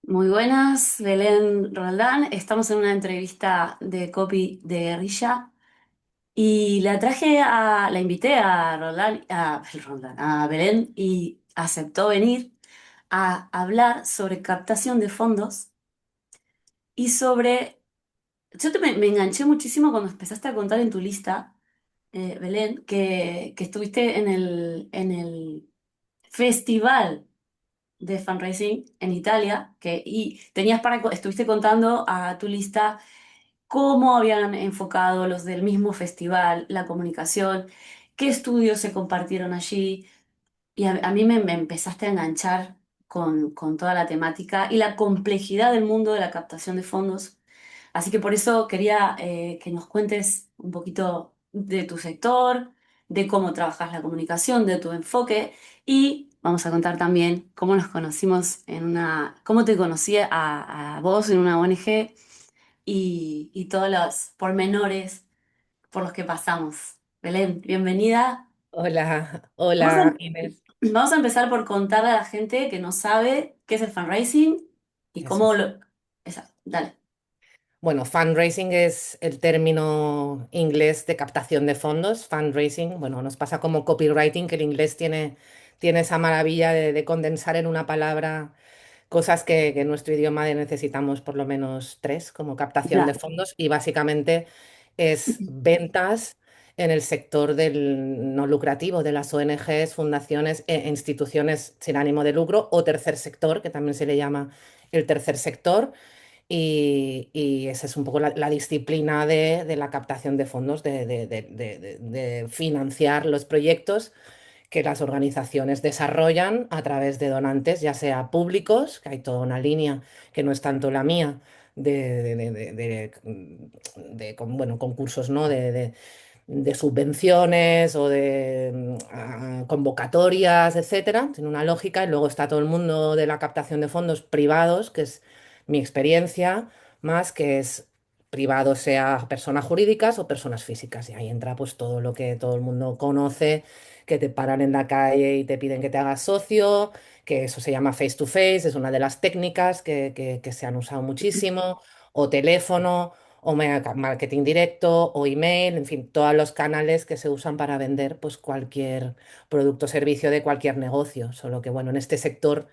Muy buenas, Belén Roldán. Estamos en una entrevista de Copy de Guerrilla y la invité a Roldán, a Belén y aceptó venir a hablar sobre captación de fondos y me enganché muchísimo cuando empezaste a contar en tu lista, Belén, que estuviste en el festival de fundraising en Italia, y estuviste contando a tu lista cómo habían enfocado los del mismo festival la comunicación, qué estudios se compartieron allí, y a mí me empezaste a enganchar con toda la temática y la complejidad del mundo de la captación de fondos. Así que por eso quería que nos cuentes un poquito de tu sector, de cómo trabajas la comunicación, de tu enfoque y vamos a contar también cómo nos conocimos cómo te conocí a vos en una ONG y todos los pormenores por los que pasamos. Belén, bienvenida. Hola, Vamos a, hola Inés. vamos a empezar por contarle a la gente que no sabe qué es el fundraising y Eso cómo es. lo... Dale. Bueno, fundraising es el término inglés de captación de fondos. Fundraising, bueno, nos pasa como copywriting, que el inglés tiene esa maravilla de condensar en una palabra cosas que en nuestro idioma necesitamos por lo menos tres, como captación de Ya. fondos, y básicamente es ventas en el sector del no lucrativo, de las ONGs, fundaciones e instituciones sin ánimo de lucro o tercer sector, que también se le llama el tercer sector. Y esa es un poco la disciplina de la captación de fondos, de financiar los proyectos que las organizaciones desarrollan a través de donantes, ya sea públicos, que hay toda una línea que no es tanto la mía, bueno, concursos, ¿no? De subvenciones o de convocatorias, etcétera. Tiene una lógica. Y luego está todo el mundo de la captación de fondos privados, que es mi experiencia, más que es privado, sea personas jurídicas o personas físicas. Y ahí entra pues todo lo que todo el mundo conoce, que te paran en la calle y te piden que te hagas socio, que eso se llama face to face, es una de las técnicas que se han usado muchísimo, o teléfono o marketing directo o email, en fin, todos los canales que se usan para vender pues cualquier producto o servicio de cualquier negocio. Solo que bueno, en este sector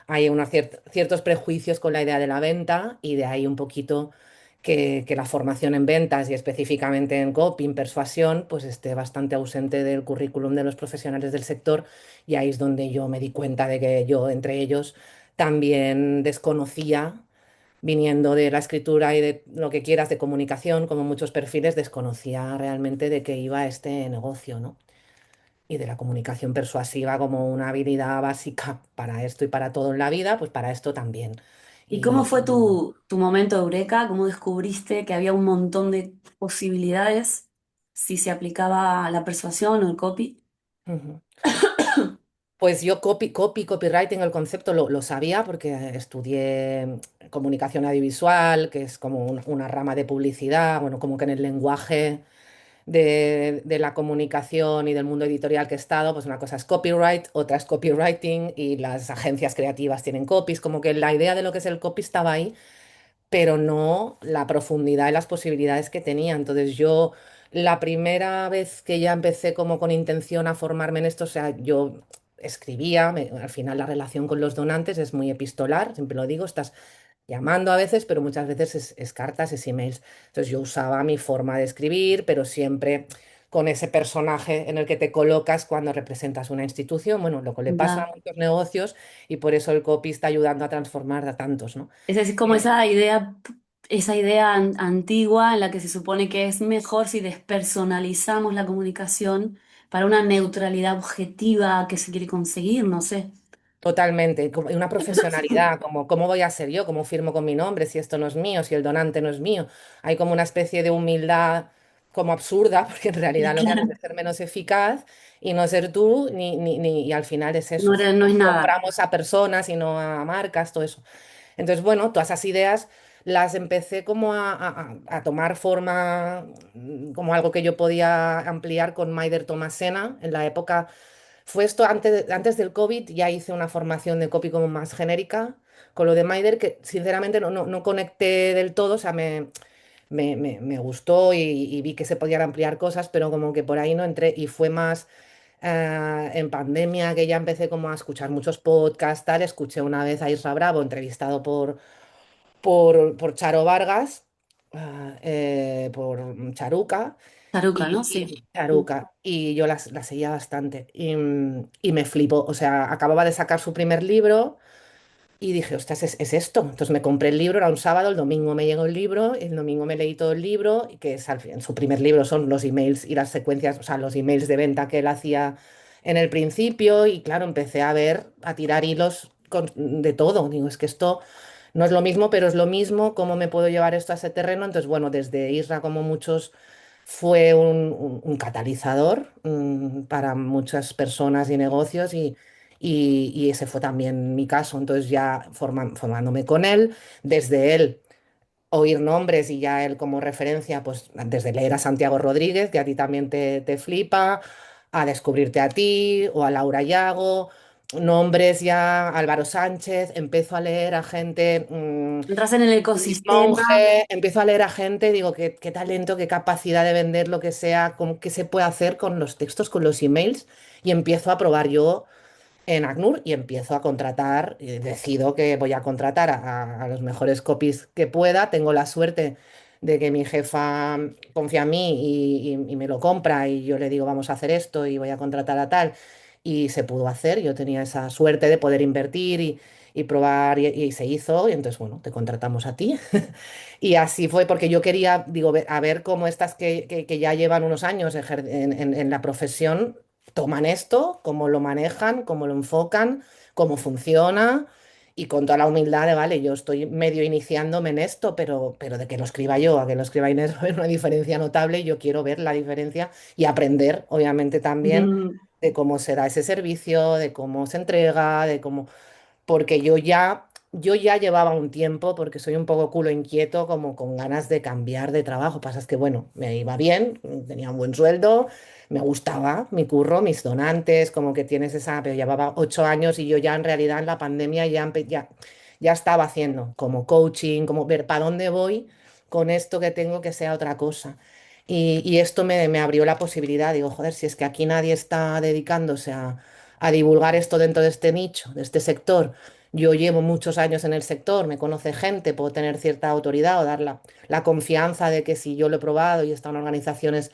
hay unos ciertos prejuicios con la idea de la venta y de ahí un poquito que la formación en ventas y específicamente en copy, en persuasión, pues esté bastante ausente del currículum de los profesionales del sector y ahí es donde yo me di cuenta de que yo, entre ellos, también desconocía, viniendo de la escritura y de lo que quieras de comunicación, como muchos perfiles, desconocía realmente de qué iba este negocio, ¿no? Y de la comunicación persuasiva como una habilidad básica para esto y para todo en la vida, pues para esto también. ¿Y cómo Y, fue tu momento de eureka? ¿Cómo descubriste que había un montón de posibilidades si se aplicaba la persuasión o el copy? ujú. Pues yo copywriting, el concepto lo sabía porque estudié comunicación audiovisual, que es como una rama de publicidad, bueno, como que en el lenguaje de la comunicación y del mundo editorial que he estado, pues una cosa es copyright, otra es copywriting y las agencias creativas tienen copies, como que la idea de lo que es el copy estaba ahí, pero no la profundidad y las posibilidades que tenía. Entonces yo, la primera vez que ya empecé como con intención a formarme en esto, o sea, yo escribía, al final la relación con los donantes es muy epistolar, siempre lo digo, estás llamando a veces, pero muchas veces es cartas, es emails. Entonces yo usaba mi forma de escribir, pero siempre con ese personaje en el que te colocas cuando representas una institución. Bueno, lo que le pasa a Ya. muchos negocios y por eso el copy está ayudando a transformar a tantos, ¿no? Es decir, como Eh, esa idea antigua en la que se supone que es mejor si despersonalizamos la comunicación para una neutralidad objetiva que se quiere conseguir, no sé. Totalmente, y una profesionalidad, como cómo voy a ser yo, cómo firmo con mi nombre si esto no es mío, si el donante no es mío. Hay como una especie de humildad como absurda, porque en Y realidad lo que haces claro, es ser menos eficaz y no ser tú, y al final es eso. no es nada. Compramos a personas y no a marcas, todo eso. Entonces, bueno, todas esas ideas las empecé como a tomar forma como algo que yo podía ampliar con Maider Tomasena en la época. Fue esto antes del COVID, ya hice una formación de copy como más genérica, con lo de Maider, que sinceramente no conecté del todo, o sea, me gustó y vi que se podían ampliar cosas, pero como que por ahí no entré y fue más en pandemia que ya empecé como a escuchar muchos podcasts, tal, escuché una vez a Isra Bravo entrevistado por Charo Vargas, por Charuca. Taruca, ¿no? Sí. Y Charuca, y yo la seguía bastante. Y me flipó. O sea, acababa de sacar su primer libro y dije, ostras, es esto. Entonces me compré el libro, era un sábado, el domingo me llegó el libro, el domingo me leí todo el libro, y que es al fin, su primer libro son los emails y las secuencias, o sea, los emails de venta que él hacía en el principio. Y claro, empecé a ver, a tirar hilos de todo. Digo, es que esto no es lo mismo, pero es lo mismo. ¿Cómo me puedo llevar esto a ese terreno? Entonces, bueno, desde Isra, como muchos, fue un catalizador para muchas personas y negocios, y ese fue también mi caso. Entonces, ya formándome con él, desde él oír nombres y ya él como referencia, pues desde leer a Santiago Rodríguez, que a ti también te flipa, a descubrirte a ti o a Laura Yago, nombres ya, Álvaro Sánchez, empiezo a leer a gente, Entras en el Luis ecosistema. Monge, empiezo a leer a gente, digo, qué talento, qué capacidad de vender lo que sea, qué se puede hacer con los textos, con los emails, y empiezo a probar yo en ACNUR y empiezo a contratar, y decido que voy a contratar a los mejores copies que pueda. Tengo la suerte de que mi jefa confía en mí y me lo compra, y yo le digo, vamos a hacer esto y voy a contratar a tal. Y se pudo hacer, yo tenía esa suerte de poder invertir y probar, y se hizo, y entonces, bueno, te contratamos a ti. Y así fue, porque yo quería, digo, a ver cómo estas que ya llevan unos años en la profesión toman esto, cómo lo manejan, cómo lo enfocan, cómo funciona, y con toda la humildad de, vale, yo estoy medio iniciándome en esto, pero de que lo escriba yo a que lo escriba Inés va a haber una diferencia notable, y yo quiero ver la diferencia y aprender, obviamente, también Mm, de cómo se da ese servicio, de cómo se entrega, de cómo, porque yo ya llevaba un tiempo, porque soy un poco culo inquieto, como con ganas de cambiar de trabajo. Pasa es que, bueno, me iba bien, tenía un buen sueldo, me gustaba mi curro, mis donantes, como que tienes esa, pero llevaba 8 años, y yo ya en realidad en la pandemia ya estaba haciendo como coaching, como ver para dónde voy con esto que tengo, que sea otra cosa. Y esto me abrió la posibilidad, digo, joder, si es que aquí nadie está dedicándose a divulgar esto dentro de este nicho, de este sector. Yo llevo muchos años en el sector, me conoce gente, puedo tener cierta autoridad o dar la confianza de que si yo lo he probado y he estado en organizaciones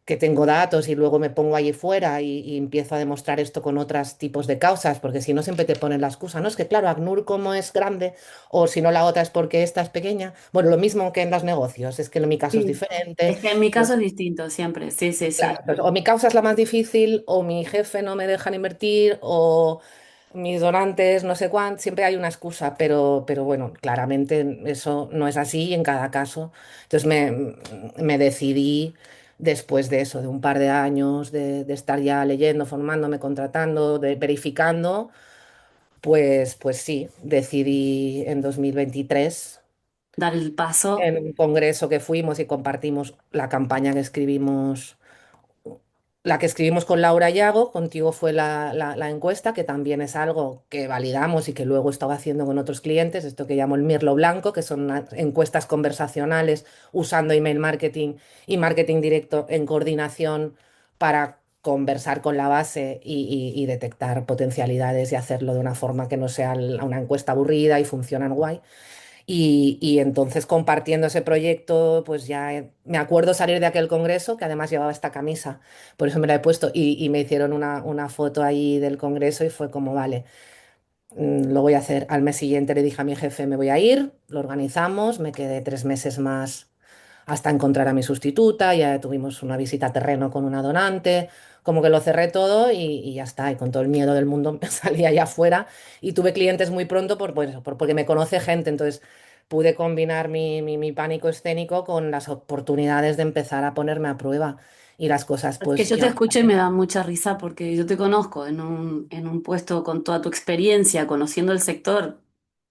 que tengo datos, y luego me pongo allí fuera y empiezo a demostrar esto con otros tipos de causas, porque si no siempre te ponen la excusa, no es que claro, ACNUR como es grande, o si no la otra es porque esta es pequeña. Bueno, lo mismo que en los negocios, es que en mi caso es sí. diferente. Es que en mi caso es distinto siempre. Sí, sí, Claro, sí. entonces, o mi causa es la más difícil, o mi jefe no me dejan invertir, o mis donantes, no sé cuánto, siempre hay una excusa, pero bueno, claramente eso no es así en cada caso. Entonces me decidí, después de eso, de un par de años de estar ya leyendo, formándome, contratando, verificando, pues sí, decidí en 2023, Dar el paso. en un congreso que fuimos y compartimos la campaña que escribimos. La que escribimos con Laura Yago, contigo fue la encuesta, que también es algo que validamos y que luego estaba haciendo con otros clientes, esto que llamo el mirlo blanco, que son encuestas conversacionales usando email marketing y marketing directo en coordinación para conversar con la base y detectar potencialidades, y hacerlo de una forma que no sea una encuesta aburrida, y funcionan guay. Y entonces, compartiendo ese proyecto, pues ya me acuerdo salir de aquel congreso, que además llevaba esta camisa, por eso me la he puesto, y me hicieron una foto ahí del congreso, y fue como, vale, lo voy a hacer. Al mes siguiente le dije a mi jefe, me voy a ir, lo organizamos, me quedé 3 meses más hasta encontrar a mi sustituta, ya tuvimos una visita a terreno con una donante, como que lo cerré todo, y ya está, y con todo el miedo del mundo me salí allá afuera, y tuve clientes muy pronto pues, porque me conoce gente. Entonces pude combinar mi pánico escénico con las oportunidades de empezar a ponerme a prueba, y las cosas Es que pues yo te iban. escucho y me da mucha risa porque yo te conozco en un puesto con toda tu experiencia, conociendo el sector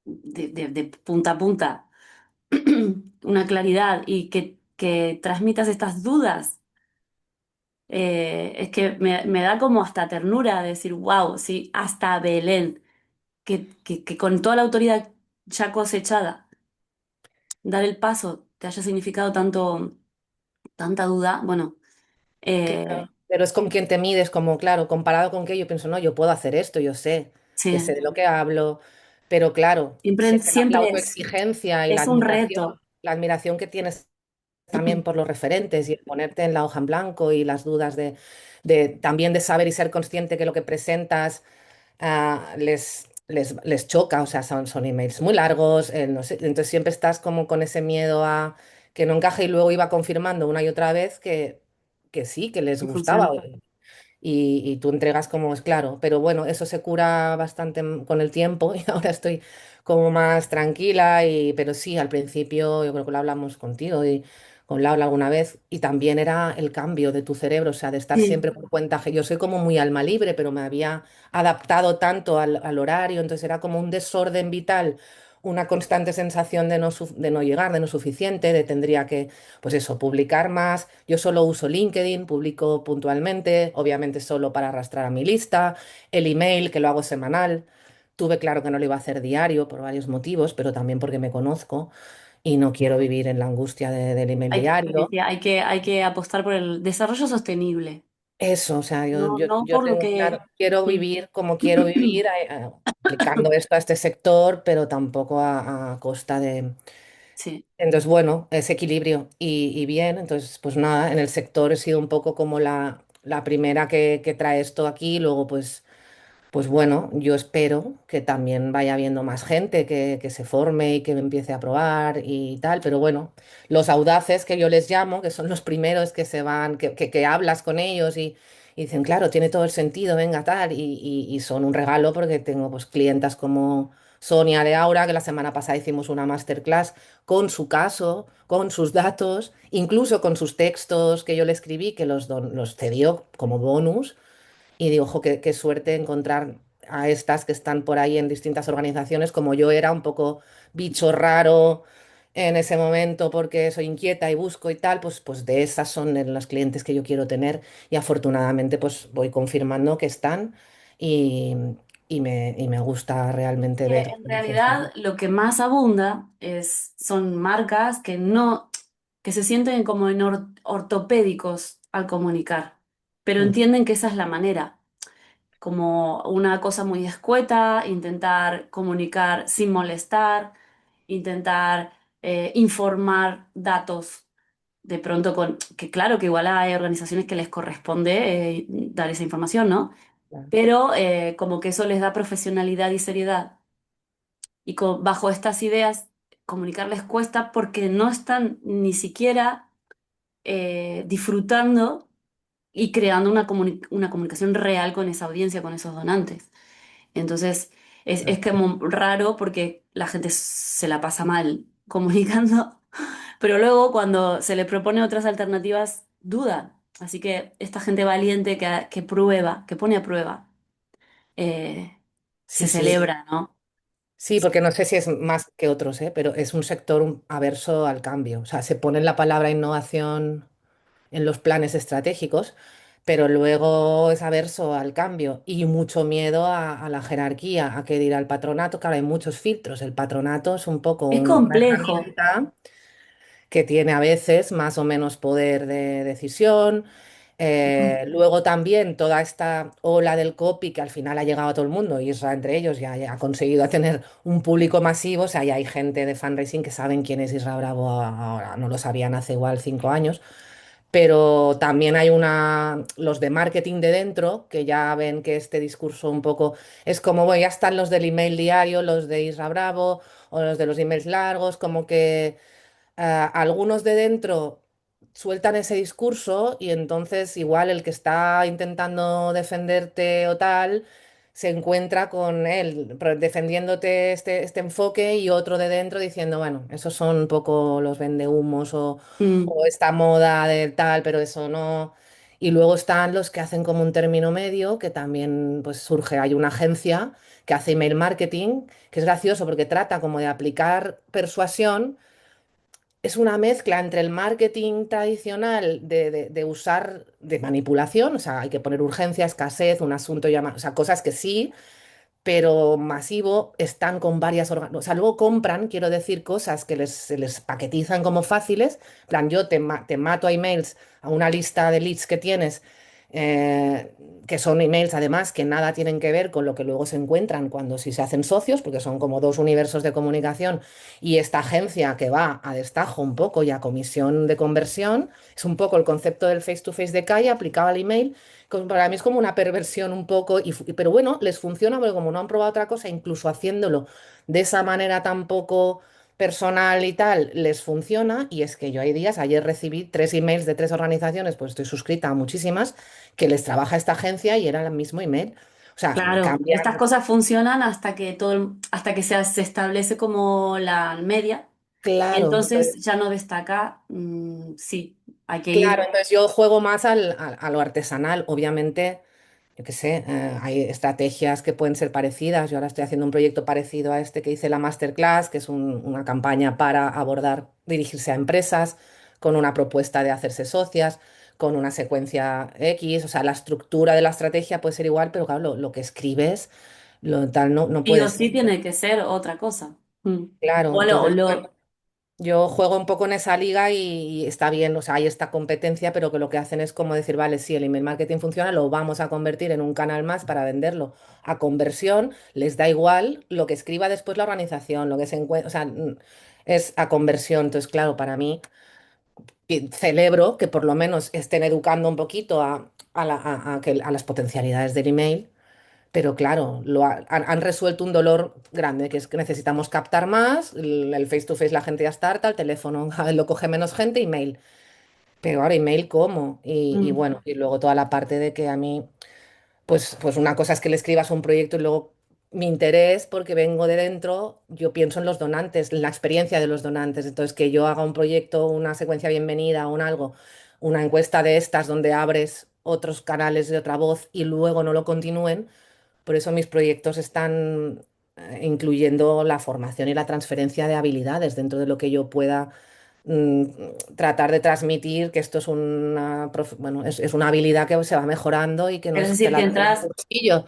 de punta a punta, una claridad y que transmitas estas dudas. Es que me da como hasta ternura decir, wow, sí, hasta Belén, que con toda la autoridad ya cosechada, dar el paso te haya significado tanto, tanta duda. Bueno, Claro. eh, Pero es con quien te mides, como claro, comparado con que yo pienso, no, yo puedo hacer esto, yo sé, que sé sí, de lo que hablo, pero claro, siempre, sé que la siempre autoexigencia y es un reto. la admiración que tienes también por los referentes y el ponerte en la hoja en blanco y las dudas también de saber y ser consciente que lo que presentas les choca, o sea, son emails muy largos, no sé, entonces siempre estás como con ese miedo a que no encaje y luego iba confirmando una y otra vez que sí, que les Que gustaba funciona. y tú entregas como es claro, pero bueno, eso se cura bastante con el tiempo y ahora estoy como más tranquila, pero sí, al principio yo creo que lo hablamos contigo y con Laura alguna vez y también era el cambio de tu cerebro, o sea, de estar Sí, siempre por cuenta, yo soy como muy alma libre, pero me había adaptado tanto al horario, entonces era como un desorden vital. Una constante sensación de no llegar, de no suficiente, de tendría que pues eso, publicar más. Yo solo uso LinkedIn, publico puntualmente, obviamente solo para arrastrar a mi lista, el email, que lo hago semanal. Tuve claro que no lo iba a hacer diario por varios motivos, pero también porque me conozco y no quiero vivir en la angustia del email diario. sí, hay que apostar por el desarrollo sostenible, Eso, o sea, no, no yo por lo tengo claro, que... quiero Mm. vivir como quiero vivir, aplicando esto a este sector, pero tampoco a costa de. Sí. Entonces, bueno, ese equilibrio y bien, entonces, pues nada, en el sector he sido un poco como la primera que trae esto aquí, luego pues bueno, yo espero que también vaya habiendo más gente que se forme y que empiece a probar y tal, pero bueno, los audaces que yo les llamo, que son los primeros que se van, que hablas con ellos y dicen, claro, tiene todo el sentido, venga, tal, y son un regalo porque tengo pues clientas como Sonia de Aura, que la semana pasada hicimos una masterclass con su caso, con sus datos, incluso con sus textos que yo le escribí, que los cedió como bonus y digo, ojo, qué suerte encontrar a estas que están por ahí en distintas organizaciones, como yo era un poco bicho raro en ese momento porque soy inquieta y busco y tal, pues de esas son las clientes que yo quiero tener y afortunadamente pues voy confirmando que están y, y me gusta realmente Que ver en cómo funciona. realidad lo que más abunda son marcas que no, que se sienten como en ortopédicos al comunicar, pero Mm, entienden que esa es la manera, como una cosa muy escueta, intentar comunicar sin molestar, intentar informar datos de pronto con, que claro que igual hay organizaciones que les corresponde dar esa información, ¿no? claro. Pero como que eso les da profesionalidad y seriedad. Y bajo estas ideas, comunicarles cuesta porque no están ni siquiera disfrutando y creando una comunicación real con esa audiencia, con esos donantes. Entonces, es como raro porque la gente se la pasa mal comunicando, pero luego cuando se le propone otras alternativas, duda. Así que esta gente valiente que prueba, que pone a prueba, se Sí, sí. celebra, ¿no? Sí, porque no sé si es más que otros, ¿eh? Pero es un sector averso al cambio. O sea, se pone la palabra innovación en los planes estratégicos, pero luego es averso al cambio y mucho miedo a la jerarquía, a qué dirá el patronato. Claro, hay muchos filtros. El patronato es un poco Es una complejo. herramienta que tiene a veces más o menos poder de decisión. Luego también toda esta ola del copy que al final ha llegado a todo el mundo y Isra entre ellos ya ha conseguido tener un público masivo, o sea, ya hay gente de fundraising que saben quién es Isra Bravo ahora, no lo sabían hace igual 5 años, pero también hay los de marketing de dentro que ya ven que este discurso un poco es como, bueno, ya están los del email diario, los de Isra Bravo o los de los emails largos, como que algunos de dentro sueltan ese discurso y entonces igual el que está intentando defenderte o tal se encuentra con él defendiéndote este enfoque y otro de dentro diciendo, bueno, esos son un poco los vendehumos Mm, o esta moda de tal, pero eso no. Y luego están los que hacen como un término medio, que también pues surge, hay una agencia que hace email marketing, que es gracioso porque trata como de aplicar persuasión es una mezcla entre el marketing tradicional de usar de manipulación, o sea, hay que poner urgencia, escasez, un asunto llama, o sea, cosas que sí, pero masivo, están con varias o sea, luego compran, quiero decir, cosas que se les paquetizan como fáciles. En plan, yo te mato a emails a una lista de leads que tienes, eh, que son emails además que nada tienen que ver con lo que luego se encuentran cuando si se hacen socios, porque son como dos universos de comunicación, y esta agencia que va a destajo un poco y a comisión de conversión, es un poco el concepto del face-to-face de calle aplicado al email. Para mí es como una perversión un poco, pero bueno, les funciona porque como no han probado otra cosa, incluso haciéndolo de esa manera tan poco personal y tal, les funciona. Y es que yo hay días, ayer recibí 3 emails de 3 organizaciones, pues estoy suscrita a muchísimas, que les trabaja esta agencia y era el mismo email. O sea, Claro, cambian, estas cosas funcionan hasta que hasta que se establece como la media. claro. Entonces ya no destaca, sí, hay que Claro, ir. entonces yo juego más a lo artesanal. Obviamente, yo qué sé, hay estrategias que pueden ser parecidas. Yo ahora estoy haciendo un proyecto parecido a este que hice la Masterclass, que es una campaña para abordar, dirigirse a empresas, con una propuesta de hacerse socias, con una secuencia X. O sea, la estructura de la estrategia puede ser igual, pero claro, lo que escribes, lo tal, no Sí o puedes. sí tiene que ser otra cosa. Mm. Claro, O lo, o entonces, bueno. lo- Yo juego un poco en esa liga y está bien, o sea, hay esta competencia, pero que lo que hacen es como decir, vale, sí, el email marketing funciona, lo vamos a convertir en un canal más para venderlo a conversión, les da igual lo que escriba después la organización, lo que se encuentra, o sea, es a conversión. Entonces, claro, para mí, y celebro que por lo menos estén educando un poquito a las potencialidades del email. Pero claro, han resuelto un dolor grande, que es que necesitamos captar más, el face to face la gente ya está harta, el teléfono lo coge menos gente, email. Pero ahora email, ¿cómo? Y mm. bueno, y luego toda la parte de que a mí, pues una cosa es que le escribas un proyecto y luego mi interés, porque vengo de dentro, yo pienso en los donantes, en la experiencia de los donantes. Entonces, que yo haga un proyecto, una secuencia bienvenida, un algo, una encuesta de estas donde abres otros canales de otra voz y luego no lo continúen, por eso mis proyectos están incluyendo la formación y la transferencia de habilidades dentro de lo que yo pueda mm, tratar de transmitir, que esto es bueno, es una habilidad que se va mejorando y que no Es es que te decir, la que den en un entras, cursillo,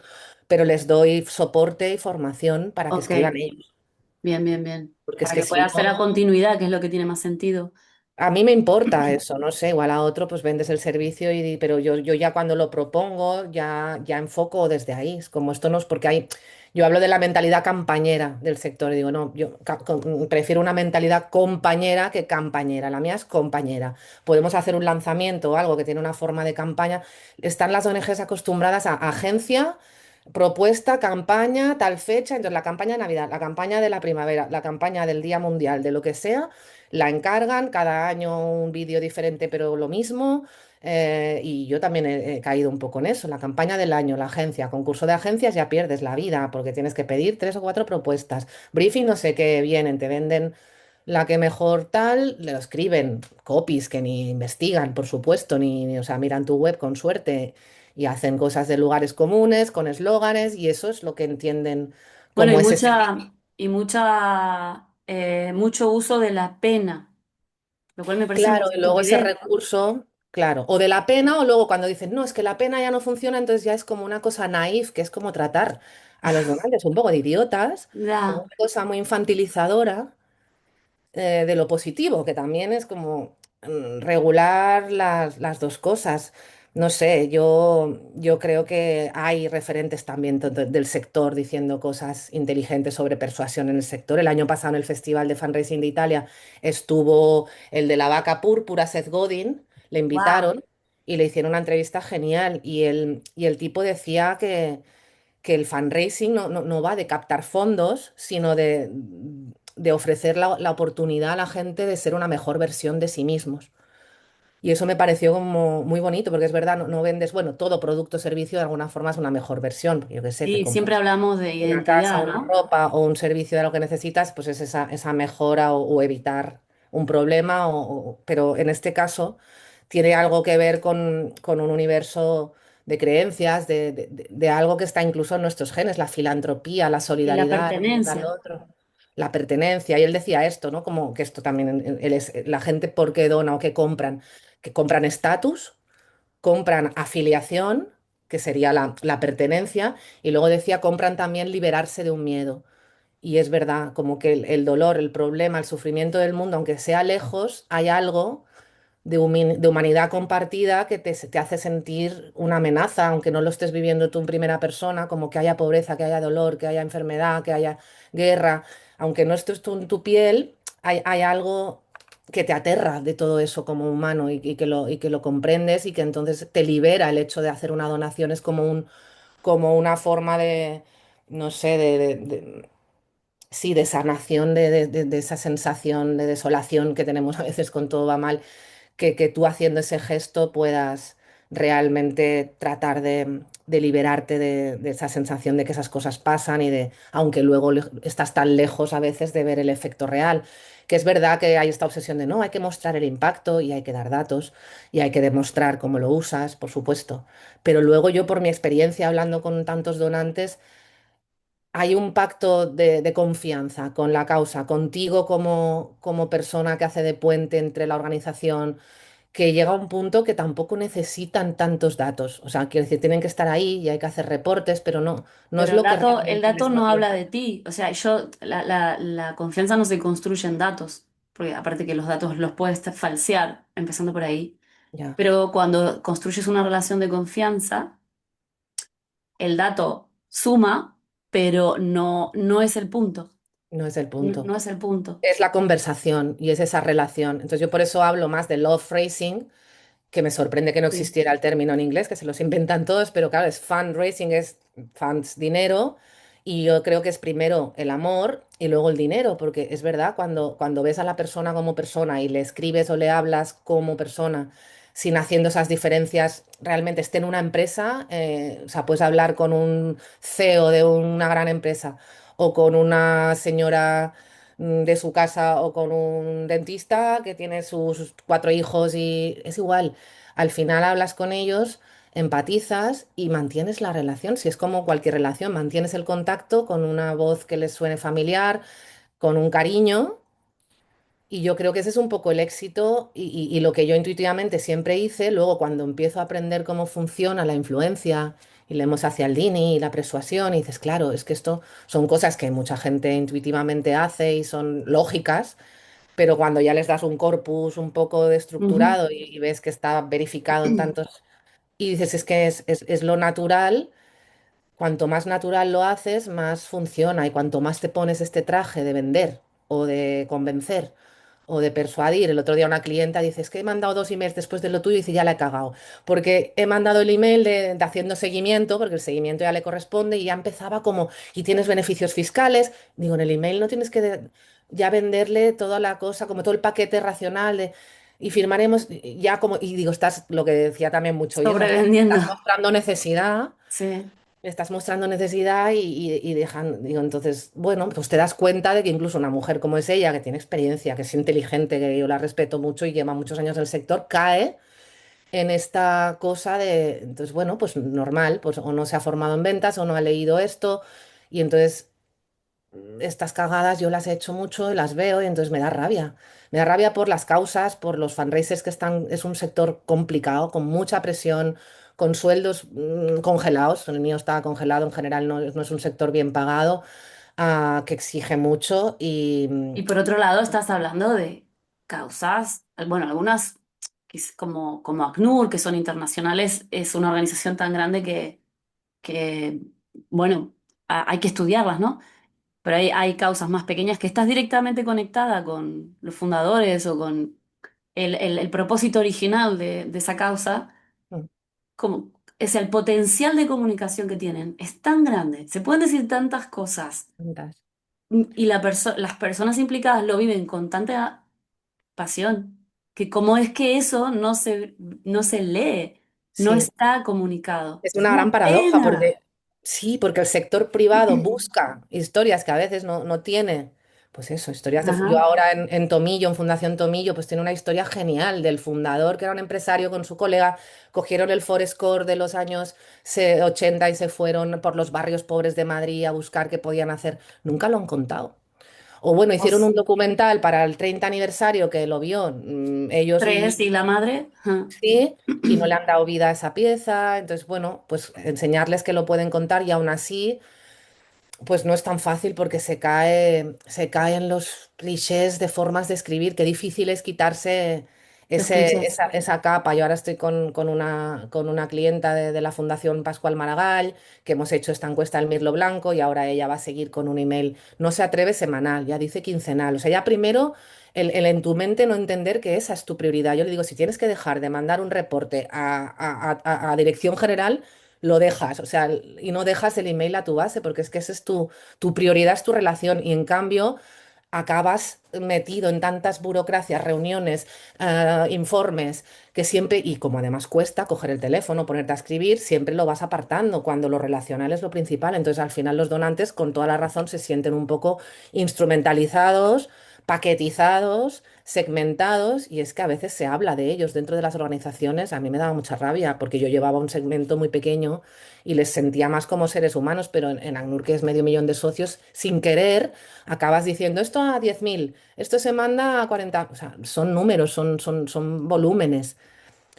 pero les doy soporte y formación para que ok, escriban ellos, bien, bien, bien. porque es Para que que pueda si hacer la no... continuidad, que es lo que tiene más sentido. A mí me importa eso, no sé, igual a otro pues vendes el servicio pero yo ya cuando lo propongo ya enfoco desde ahí. Es como esto no es porque yo hablo de la mentalidad campañera del sector y digo, no, yo prefiero una mentalidad compañera que campañera. La mía es compañera. Podemos hacer un lanzamiento o algo que tiene una forma de campaña. Están las ONGs acostumbradas a agencia, propuesta, campaña, tal fecha, entonces la campaña de Navidad, la campaña de la primavera, la campaña del Día Mundial, de lo que sea la encargan cada año un vídeo diferente, pero lo mismo. Y yo también he caído un poco en eso. La campaña del año, la agencia, concurso de agencias, ya pierdes la vida porque tienes que pedir 3 o 4 propuestas. Briefing, no sé qué vienen, te venden la que mejor tal, le lo escriben, copies que ni investigan, por supuesto, o sea, miran tu web con suerte y hacen cosas de lugares comunes, con eslóganes, y eso es lo que entienden Bueno, como ese servicio. mucho uso de la pena, lo cual me parece una Claro, y luego ese estupidez. recurso, claro, o de la pena, o luego cuando dicen, no, es que la pena ya no funciona, entonces ya es como una cosa naif, que es como tratar a los donantes un poco de idiotas, como Ya. una cosa muy infantilizadora de lo positivo, que también es como regular las dos cosas. No sé, yo creo que hay referentes también del sector diciendo cosas inteligentes sobre persuasión en el sector. El año pasado en el Festival de Fundraising de Italia estuvo el de la vaca púrpura, Seth Godin, le Wow. invitaron y le hicieron una entrevista genial y el tipo decía que el fundraising no va de captar fondos, sino de ofrecer la oportunidad a la gente de ser una mejor versión de sí mismos. Y eso me pareció como muy bonito, porque es verdad, no vendes, bueno, todo producto o servicio de alguna forma es una mejor versión. Porque yo qué sé, te Sí, siempre compras hablamos de una casa, identidad, una ¿no? ropa o un servicio de lo que necesitas, pues es esa mejora o evitar un problema. Pero en este caso tiene algo que ver con un universo de creencias, de algo que está incluso en nuestros genes, la filantropía, la Y la solidaridad, el ayudar al pertenencia. otro. la pertenencia. Y él decía esto, ¿no? Como que esto también, él es, la gente por qué dona o qué compran, que compran estatus, compran afiliación, que sería la pertenencia, y luego decía, compran también liberarse de un miedo. Y es verdad, como que el dolor, el problema, el sufrimiento del mundo, aunque sea lejos, hay algo de humanidad compartida que te hace sentir una amenaza, aunque no lo estés viviendo tú en primera persona, como que haya pobreza, que haya dolor, que haya enfermedad, que haya guerra, aunque no estés tú en tu piel, hay algo que te aterra de todo eso como humano y que lo comprendes y que entonces te libera el hecho de hacer una donación, es como como una forma de, no sé, sí, de sanación de esa sensación de desolación que tenemos a veces con todo va mal, que tú haciendo ese gesto puedas realmente tratar de liberarte de esa sensación de que esas cosas pasan y de, aunque luego estás tan lejos a veces de ver el efecto real, que es verdad que hay esta obsesión de no, hay que mostrar el impacto y hay que dar datos y hay que demostrar cómo lo usas, por supuesto, pero luego yo por mi experiencia hablando con tantos donantes, hay un pacto de confianza con la causa, contigo como persona que hace de puente entre la organización, que llega a un punto que tampoco necesitan tantos datos. O sea, quiero decir, tienen que estar ahí y hay que hacer reportes, pero no es Pero lo que el realmente dato les no motiva. habla de ti. O sea, la confianza no se construye en datos, porque aparte que los datos los puedes falsear, empezando por ahí. Ya, Pero cuando construyes una relación de confianza, el dato suma, pero no es el punto. no es el No, punto. no es el punto. Es la conversación y es esa relación. Entonces yo por eso hablo más de love phrasing, que me sorprende que no Sí. existiera el término en inglés, que se los inventan todos, pero claro, es fundraising, es funds, dinero, y yo creo que es primero el amor y luego el dinero, porque es verdad, cuando ves a la persona como persona y le escribes o le hablas como persona, sin haciendo esas diferencias, realmente esté en una empresa, o sea, puedes hablar con un CEO de una gran empresa o con una señora de su casa o con un dentista que tiene sus cuatro hijos y es igual. Al final hablas con ellos, empatizas y mantienes la relación. Si es como cualquier relación, mantienes el contacto con una voz que les suene familiar, con un cariño. Y yo creo que ese es un poco el éxito y lo que yo intuitivamente siempre hice. Luego, cuando empiezo a aprender cómo funciona la influencia y leemos hacia el Dini y la persuasión, y dices, claro, es que esto son cosas que mucha gente intuitivamente hace y son lógicas, pero cuando ya les das un corpus un poco de Ujú. estructurado y ves que está verificado en tantos, y dices, es que es lo natural, cuanto más natural lo haces, más funciona, y cuanto más te pones este traje de vender o de convencer o de persuadir. El otro día una clienta dice, es que he mandado 2 emails después de lo tuyo y dice, ya la he cagado, porque he mandado el email de haciendo seguimiento, porque el seguimiento ya le corresponde y ya empezaba como, y tienes beneficios fiscales. Digo, en el email no tienes que ya venderle toda la cosa, como todo el paquete racional de... Y firmaremos ya como, y digo, estás, lo que decía también mucho yo, Sobrevendiendo. estás mostrando necesidad, Sí. estás mostrando necesidad y dejan, digo, entonces, bueno, pues te das cuenta de que incluso una mujer como es ella, que tiene experiencia, que es inteligente, que yo la respeto mucho y lleva muchos años en el sector, cae en esta cosa de, entonces, bueno, pues normal, pues o no se ha formado en ventas o no ha leído esto y entonces estas cagadas yo las he hecho mucho y las veo y entonces me da rabia. Me da rabia por las causas, por los fundraisers que están, es un sector complicado, con mucha presión, con sueldos congelados. El mío está congelado, en general no es un sector bien pagado, que exige mucho Y por otro lado, estás hablando de causas, bueno, algunas como ACNUR, que son internacionales, es una organización tan grande que bueno, hay que estudiarlas, ¿no? Pero hay causas más pequeñas que estás directamente conectada con los fundadores o con el propósito original de esa causa, mm, como es el potencial de comunicación que tienen, es tan grande, se pueden decir tantas cosas ventas. y las personas implicadas lo viven con tanta pasión, que como es que eso no se lee, no Sí. está comunicado. Es Es una una gran paradoja pena. porque sí, porque el sector privado busca historias que a veces no tiene. Pues eso, historias de... Yo Ajá. ahora en Tomillo, en Fundación Tomillo, pues tiene una historia genial del fundador, que era un empresario con su colega, cogieron el Forescore de los años 80 y se fueron por los barrios pobres de Madrid a buscar qué podían hacer. Nunca lo han contado. O bueno, hicieron Os un documental para el 30 aniversario que lo vio ellos tres y la madre. Ajá. sí, y no le han dado vida a esa pieza. Entonces, bueno, pues enseñarles que lo pueden contar y aún así pues no es tan fácil porque se caen los clichés de formas de escribir. Qué difícil es quitarse Los clichés. esa capa. Yo ahora estoy con una clienta de la Fundación Pascual Maragall, que hemos hecho esta encuesta del Mirlo Blanco y ahora ella va a seguir con un email. No se atreve semanal, ya dice quincenal. O sea, ya primero el en tu mente no entender que esa es tu prioridad. Yo le digo, si tienes que dejar de mandar un reporte a dirección general, lo dejas, o sea, y no dejas el email a tu base, porque es que esa es tu prioridad, es tu relación, y en cambio acabas metido en tantas burocracias, reuniones, informes, que siempre, y como además cuesta coger el teléfono, ponerte a escribir, siempre lo vas apartando cuando lo relacional es lo principal. Entonces, al final los donantes, con toda la razón, se sienten un poco instrumentalizados, paquetizados, segmentados, y es que a veces se habla de ellos dentro de las organizaciones. A mí me daba mucha rabia porque yo llevaba un segmento muy pequeño y les sentía más como seres humanos, pero en ACNUR, que es medio millón de socios, sin querer acabas diciendo esto a 10.000, esto se manda a 40, o sea, son números, son volúmenes.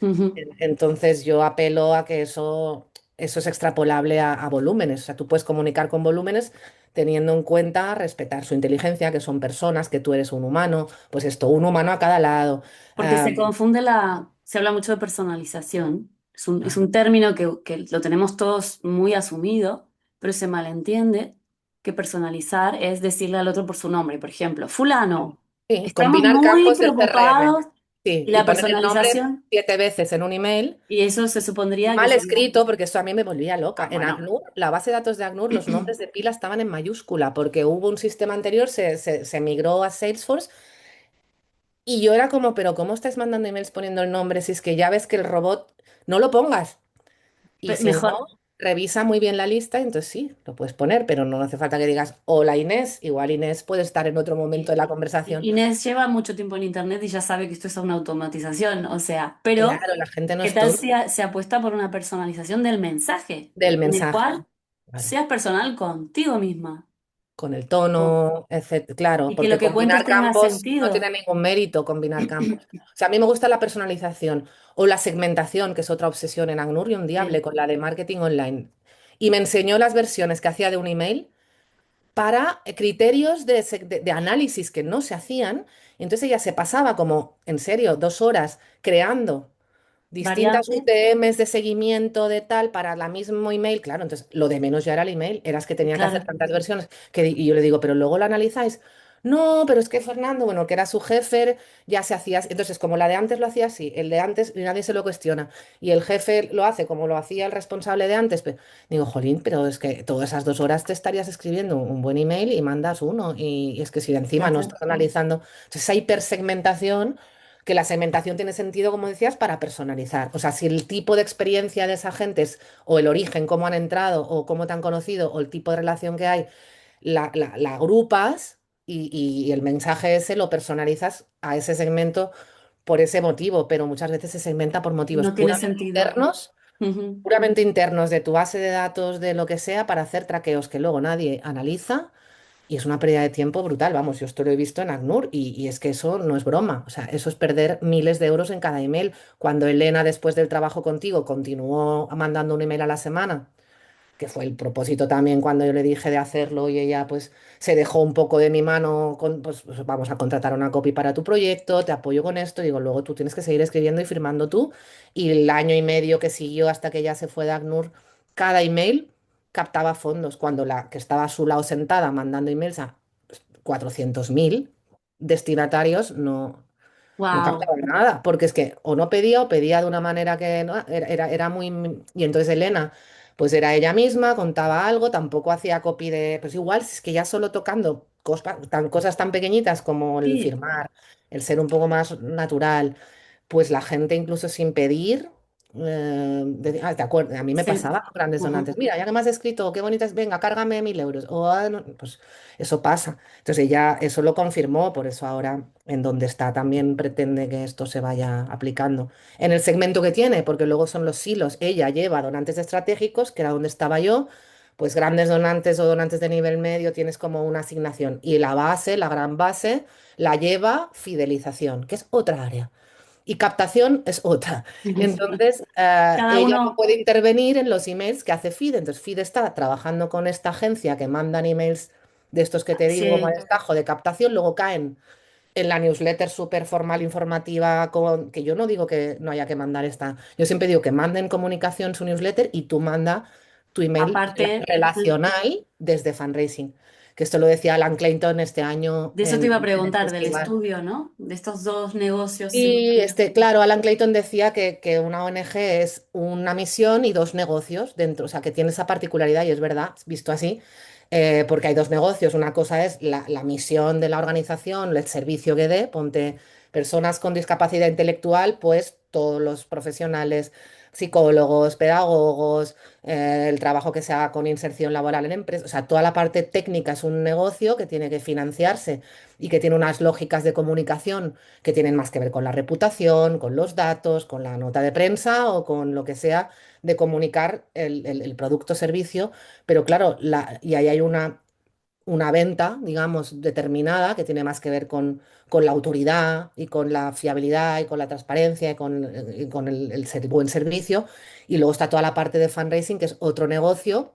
Ujú. Entonces yo apelo a que eso es extrapolable a volúmenes. O sea, tú puedes comunicar con volúmenes teniendo en cuenta respetar su inteligencia, que son personas, que tú eres un humano, pues esto, un humano a cada lado. Porque Ah, se confunde se habla mucho de personalización. Es claro, un término que lo tenemos todos muy asumido, pero se malentiende que personalizar es decirle al otro por su nombre. Por ejemplo, fulano, sí, estamos combinar muy campos del CRM. preocupados Sí, y y la poner el nombre personalización, 7 veces en un email. y eso se supondría que Mal sería, escrito, porque esto a mí me volvía loca. ah, En bueno, ACNUR, la base de datos de ACNUR, los nombres de pila estaban en mayúscula, porque hubo un sistema anterior, se migró a Salesforce, y yo era como, pero ¿cómo estáis mandando emails poniendo el nombre si es que ya ves que el robot no lo pongas? Y si no, mejor. revisa muy bien la lista, y entonces sí, lo puedes poner, pero no hace falta que digas, hola Inés, igual Inés puede estar en otro momento de la conversación. Inés lleva mucho tiempo en internet y ya sabe que esto es una automatización, o sea, pero Claro, la gente no ¿qué es tal tonta si se apuesta por una personalización del mensaje, del en el mensaje. cual Claro. seas personal contigo misma Con el o- tono, etc. Claro, y que lo porque que cuentes combinar tenga campos no sentido? tiene ningún mérito combinar campos. O sea, a mí me gusta la personalización o la segmentación, que es otra obsesión en ACNUR, y un día hablé Sí, con la de marketing online y me enseñó las versiones que hacía de un email para criterios de análisis que no se hacían. Entonces ella se pasaba como, en serio, 2 horas creando distintas variante, UTMs de seguimiento de tal para la mismo email. Claro, entonces lo de menos ya era el email, eras que tenía que hacer claro, tantas versiones y yo le digo, pero luego lo analizáis. No, pero es que Fernando, bueno, que era su jefe, ya se hacía así. Entonces, como la de antes lo hacía así, el de antes y nadie se lo cuestiona, y el jefe lo hace como lo hacía el responsable de antes, digo, jolín, pero es que todas esas 2 horas te estarías escribiendo un buen email y mandas uno, y es que si ya encima no está. estás analizando, entonces esa hipersegmentación, que la segmentación tiene sentido, como decías, para personalizar. O sea, si el tipo de experiencia de esa gente es, o el origen, cómo han entrado, o cómo te han conocido, o el tipo de relación que hay, la agrupas, y el mensaje ese lo personalizas a ese segmento por ese motivo, pero muchas veces se segmenta por motivos No tiene sentido. Ujú. puramente internos de tu base de datos, de lo que sea, para hacer traqueos que luego nadie analiza, y es una pérdida de tiempo brutal. Vamos, yo esto lo he visto en ACNUR, y es que eso no es broma. O sea, eso es perder miles de euros en cada email. Cuando Elena, después del trabajo contigo, continuó mandando un email a la semana, que fue el propósito también cuando yo le dije de hacerlo, y ella pues se dejó un poco de mi mano con, pues vamos a contratar una copy para tu proyecto, te apoyo con esto, digo, luego tú tienes que seguir escribiendo y firmando tú. Y el año y medio que siguió hasta que ya se fue de ACNUR, cada email captaba fondos, cuando la que estaba a su lado sentada mandando emails a 400.000 destinatarios no Wow, captaba nada, porque es que o no pedía, o pedía de una manera que no, era muy... Y entonces Elena, pues era ella misma, contaba algo, tampoco hacía copy de... Pues igual, si es que ya solo tocando cosas tan pequeñitas como el sí, firmar, el ser un poco más natural, pues la gente incluso sin pedir... ¿te acuerdas? A mí me sí. pasaba con grandes Ajá. donantes. Mira, ya que me has escrito, qué bonitas, venga, cárgame 1.000 euros. O, "Ah, no", pues eso pasa. Entonces ella eso lo confirmó, por eso ahora en donde está también pretende que esto se vaya aplicando. En el segmento que tiene, porque luego son los silos, ella lleva donantes estratégicos, que era donde estaba yo, pues grandes donantes o donantes de nivel medio tienes como una asignación. Y la base, la gran base, la lleva fidelización, que es otra área. Y captación es otra. Entonces, Cada ella no uno, puede intervenir en los emails que hace FIDE. Entonces, FIDE está trabajando con esta agencia que mandan emails de estos que te digo, sí, Maestajo, de captación, luego caen en la newsletter súper formal informativa, que yo no digo que no haya que mandar esta, yo siempre digo que manden comunicación su newsletter y tú manda tu email aparte, relacional desde fundraising. Que esto lo decía Alan Clayton este año de eso te iba a en el preguntar, del festival. estudio, ¿no? De estos dos negocios Y simultáneos. este, claro, Alan Clayton decía que una ONG es una misión y dos negocios dentro, o sea, que tiene esa particularidad y es verdad, visto así, porque hay dos negocios. Una cosa es la misión de la organización, el servicio que dé, ponte personas con discapacidad intelectual, pues todos los profesionales, psicólogos, pedagogos, el trabajo que se haga con inserción laboral en empresas, o sea, toda la parte técnica es un negocio que tiene que financiarse y que tiene unas lógicas de comunicación que tienen más que ver con la reputación, con los datos, con la nota de prensa o con lo que sea de comunicar el producto o servicio. Pero claro, y ahí hay una venta, digamos, determinada que tiene más que ver con la autoridad y con la fiabilidad y con la transparencia y con el buen servicio. Y luego está toda la parte de fundraising, que es otro negocio,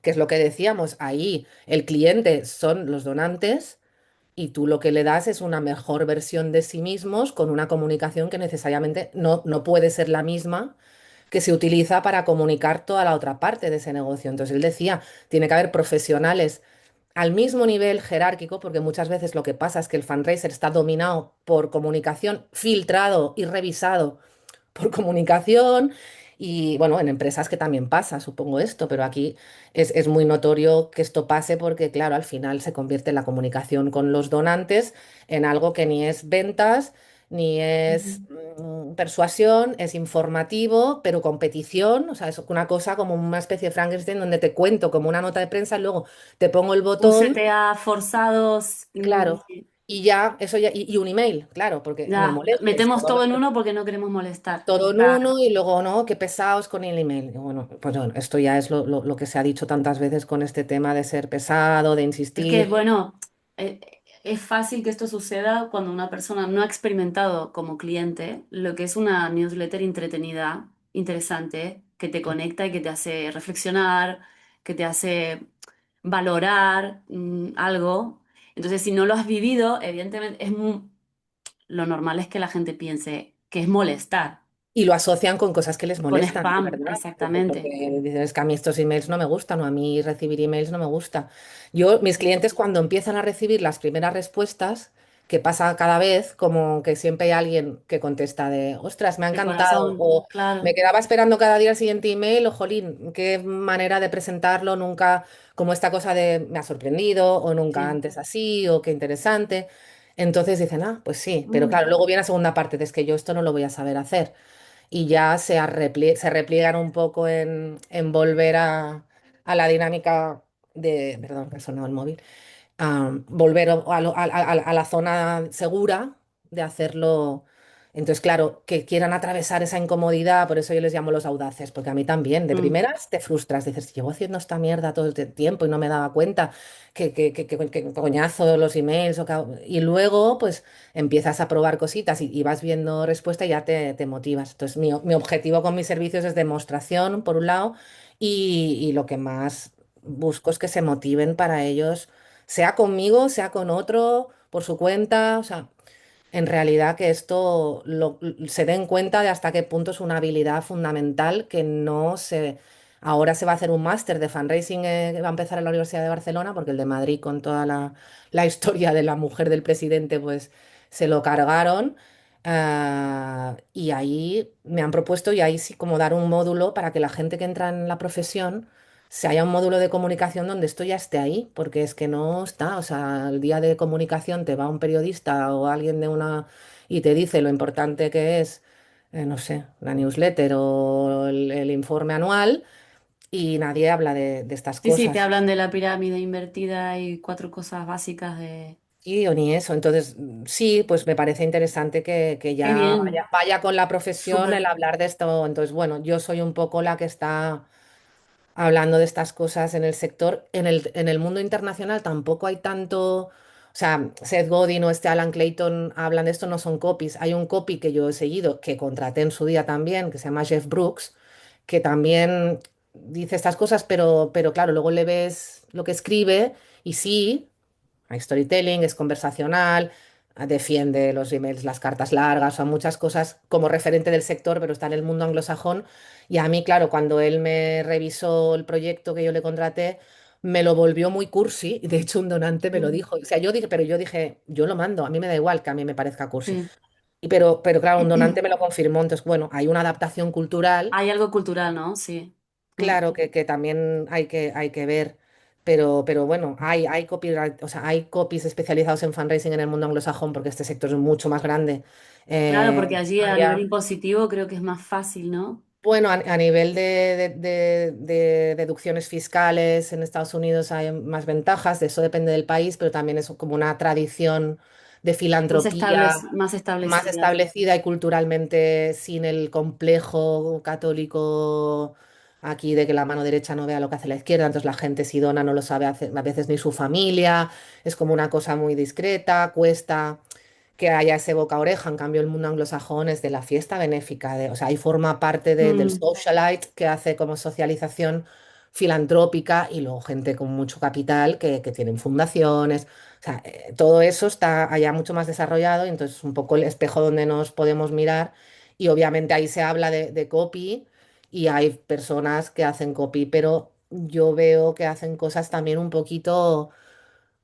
que es lo que decíamos, ahí el cliente son los donantes y tú lo que le das es una mejor versión de sí mismos con una comunicación que necesariamente no puede ser la misma que se utiliza para comunicar toda la otra parte de ese negocio. Entonces él decía, tiene que haber profesionales al mismo nivel jerárquico, porque muchas veces lo que pasa es que el fundraiser está dominado por comunicación filtrado y revisado por comunicación. Y bueno, en empresas que también pasa, supongo esto, pero aquí es muy notorio que esto pase porque, claro, al final se convierte la comunicación con los donantes en algo que ni es ventas, ni es Ujú. persuasión, es informativo, pero competición, o sea, es una cosa como una especie de Frankenstein donde te cuento como una nota de prensa, luego te pongo el Un botón, CTA forzados, claro, y ya, eso ya, y un email, claro, porque no ya, molestes. metemos todo en uno porque no queremos molestar. Todo en uno y luego, no, qué pesados con el email. Y bueno, pues bueno, esto ya es lo que se ha dicho tantas veces con este tema de ser pesado, de Es que, insistir. bueno, es fácil que esto suceda cuando una persona no ha experimentado como cliente lo que es una newsletter entretenida, interesante, que te conecta y que te hace reflexionar, que te hace valorar algo. Entonces, si no lo has vivido, evidentemente lo normal es que la gente piense que es molestar, Y lo asocian con cosas que les con molestan, de spam, verdad. exactamente. Porque dicen, es que a mí estos emails no me gustan o a mí recibir emails no me gusta. Yo, mis clientes cuando empiezan a recibir las primeras respuestas, que pasa cada vez, como que siempre hay alguien que contesta de, ostras, me ha De encantado, corazón, o me claro. quedaba esperando cada día el siguiente email, o jolín, qué manera de presentarlo, nunca como esta cosa de me ha sorprendido, o nunca Sí. antes así, o qué interesante. Entonces dicen, ah, pues sí, pero Mm. claro, luego viene la segunda parte, de es que yo esto no lo voy a saber hacer y ya se repliegan un poco en volver a la dinámica de, perdón, que ha sonado el móvil, volver a la zona segura de hacerlo. Entonces, claro, que quieran atravesar esa incomodidad, por eso yo les llamo los audaces, porque a mí también, de Mm. primeras te frustras, dices, llevo haciendo esta mierda todo este tiempo y no me daba cuenta, que coñazo los emails, y luego pues empiezas a probar cositas y vas viendo respuesta y ya te motivas. Entonces, mi objetivo con mis servicios es demostración, por un lado, y lo que más busco es que se motiven para ellos sea conmigo, sea con otro, por su cuenta, o sea, en realidad que esto se den cuenta de hasta qué punto es una habilidad fundamental que no se... Ahora se va a hacer un máster de fundraising que va a empezar en la Universidad de Barcelona, porque el de Madrid con toda la historia de la mujer del presidente, pues se lo cargaron. Y ahí me han propuesto y ahí sí como dar un módulo para que la gente que entra en la profesión si haya un módulo de comunicación donde esto ya esté ahí, porque es que no está, o sea, el día de comunicación te va un periodista o alguien de una y te dice lo importante que es, no sé, la newsletter o el informe anual y nadie habla de estas Sí, sí, te cosas. hablan de la pirámide invertida y cuatro cosas básicas de... Y o ni eso. Entonces, sí, pues me parece interesante que Qué ya bien, vaya con la profesión el súper. hablar de esto. Entonces, bueno, yo soy un poco la que está hablando de estas cosas en el sector. En el mundo internacional tampoco hay tanto, o sea, Seth Godin o este Alan Clayton hablan de esto, no son copies. Hay un copy que yo he seguido, que contraté en su día también, que se llama Jeff Brooks, que también dice estas cosas, pero claro, luego le ves lo que escribe y sí. Hay storytelling, es conversacional, defiende los emails, las cartas largas, o muchas cosas como referente del sector, pero está en el mundo anglosajón. Y a mí, claro, cuando él me revisó el proyecto que yo le contraté, me lo volvió muy cursi. Y de hecho, un donante me lo Mm, dijo. O sea, yo dije, pero yo dije, yo lo mando, a mí me da igual que a mí me parezca cursi. sí. Pero claro, un donante me lo confirmó. Entonces, bueno, hay una adaptación cultural. Hay algo cultural, ¿no? Sí. Mm. Claro que también hay que ver, pero bueno, hay copyright, o sea, hay copies especializados en fundraising en el mundo anglosajón porque este sector es mucho más grande. Claro, porque allí a nivel Allá, impositivo creo que es más fácil, ¿no? bueno, a nivel de deducciones fiscales en Estados Unidos hay más ventajas, de eso depende del país, pero también es como una tradición de filantropía Más más establecida. establecida y culturalmente sin el complejo católico aquí de que la mano derecha no vea lo que hace la izquierda, entonces la gente si dona no lo sabe hacer a veces ni su familia, es como una cosa muy discreta, cuesta que haya ese boca a oreja, en cambio el mundo anglosajón es de la fiesta benéfica, o sea, ahí forma parte del Mm, socialite que hace como socialización filantrópica y luego gente con mucho capital que tienen fundaciones. O sea, todo eso está allá mucho más desarrollado y entonces es un poco el espejo donde nos podemos mirar y obviamente ahí se habla de copy y hay personas que hacen copy, pero yo veo que hacen cosas también un poquito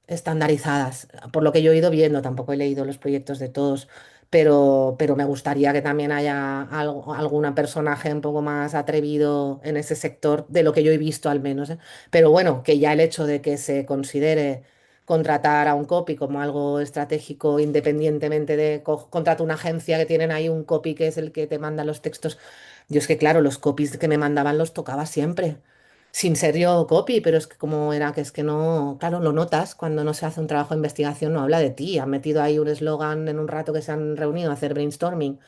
estandarizadas, por lo que yo he ido viendo, tampoco he leído los proyectos de todos, pero me gustaría que también haya algún personaje un poco más atrevido en ese sector, de lo que yo he visto al menos, ¿eh? Pero bueno, que ya el hecho de que se considere contratar a un copy como algo estratégico, independientemente de contratar una agencia que tienen ahí un copy que es el que te manda los textos. Yo es que, claro, los copies que me mandaban los tocaba siempre sin ser yo copy, pero es que como era que es que no, claro, lo notas cuando no se hace un trabajo de investigación, no habla de ti, han metido ahí un eslogan en un rato que se han reunido a hacer brainstorming,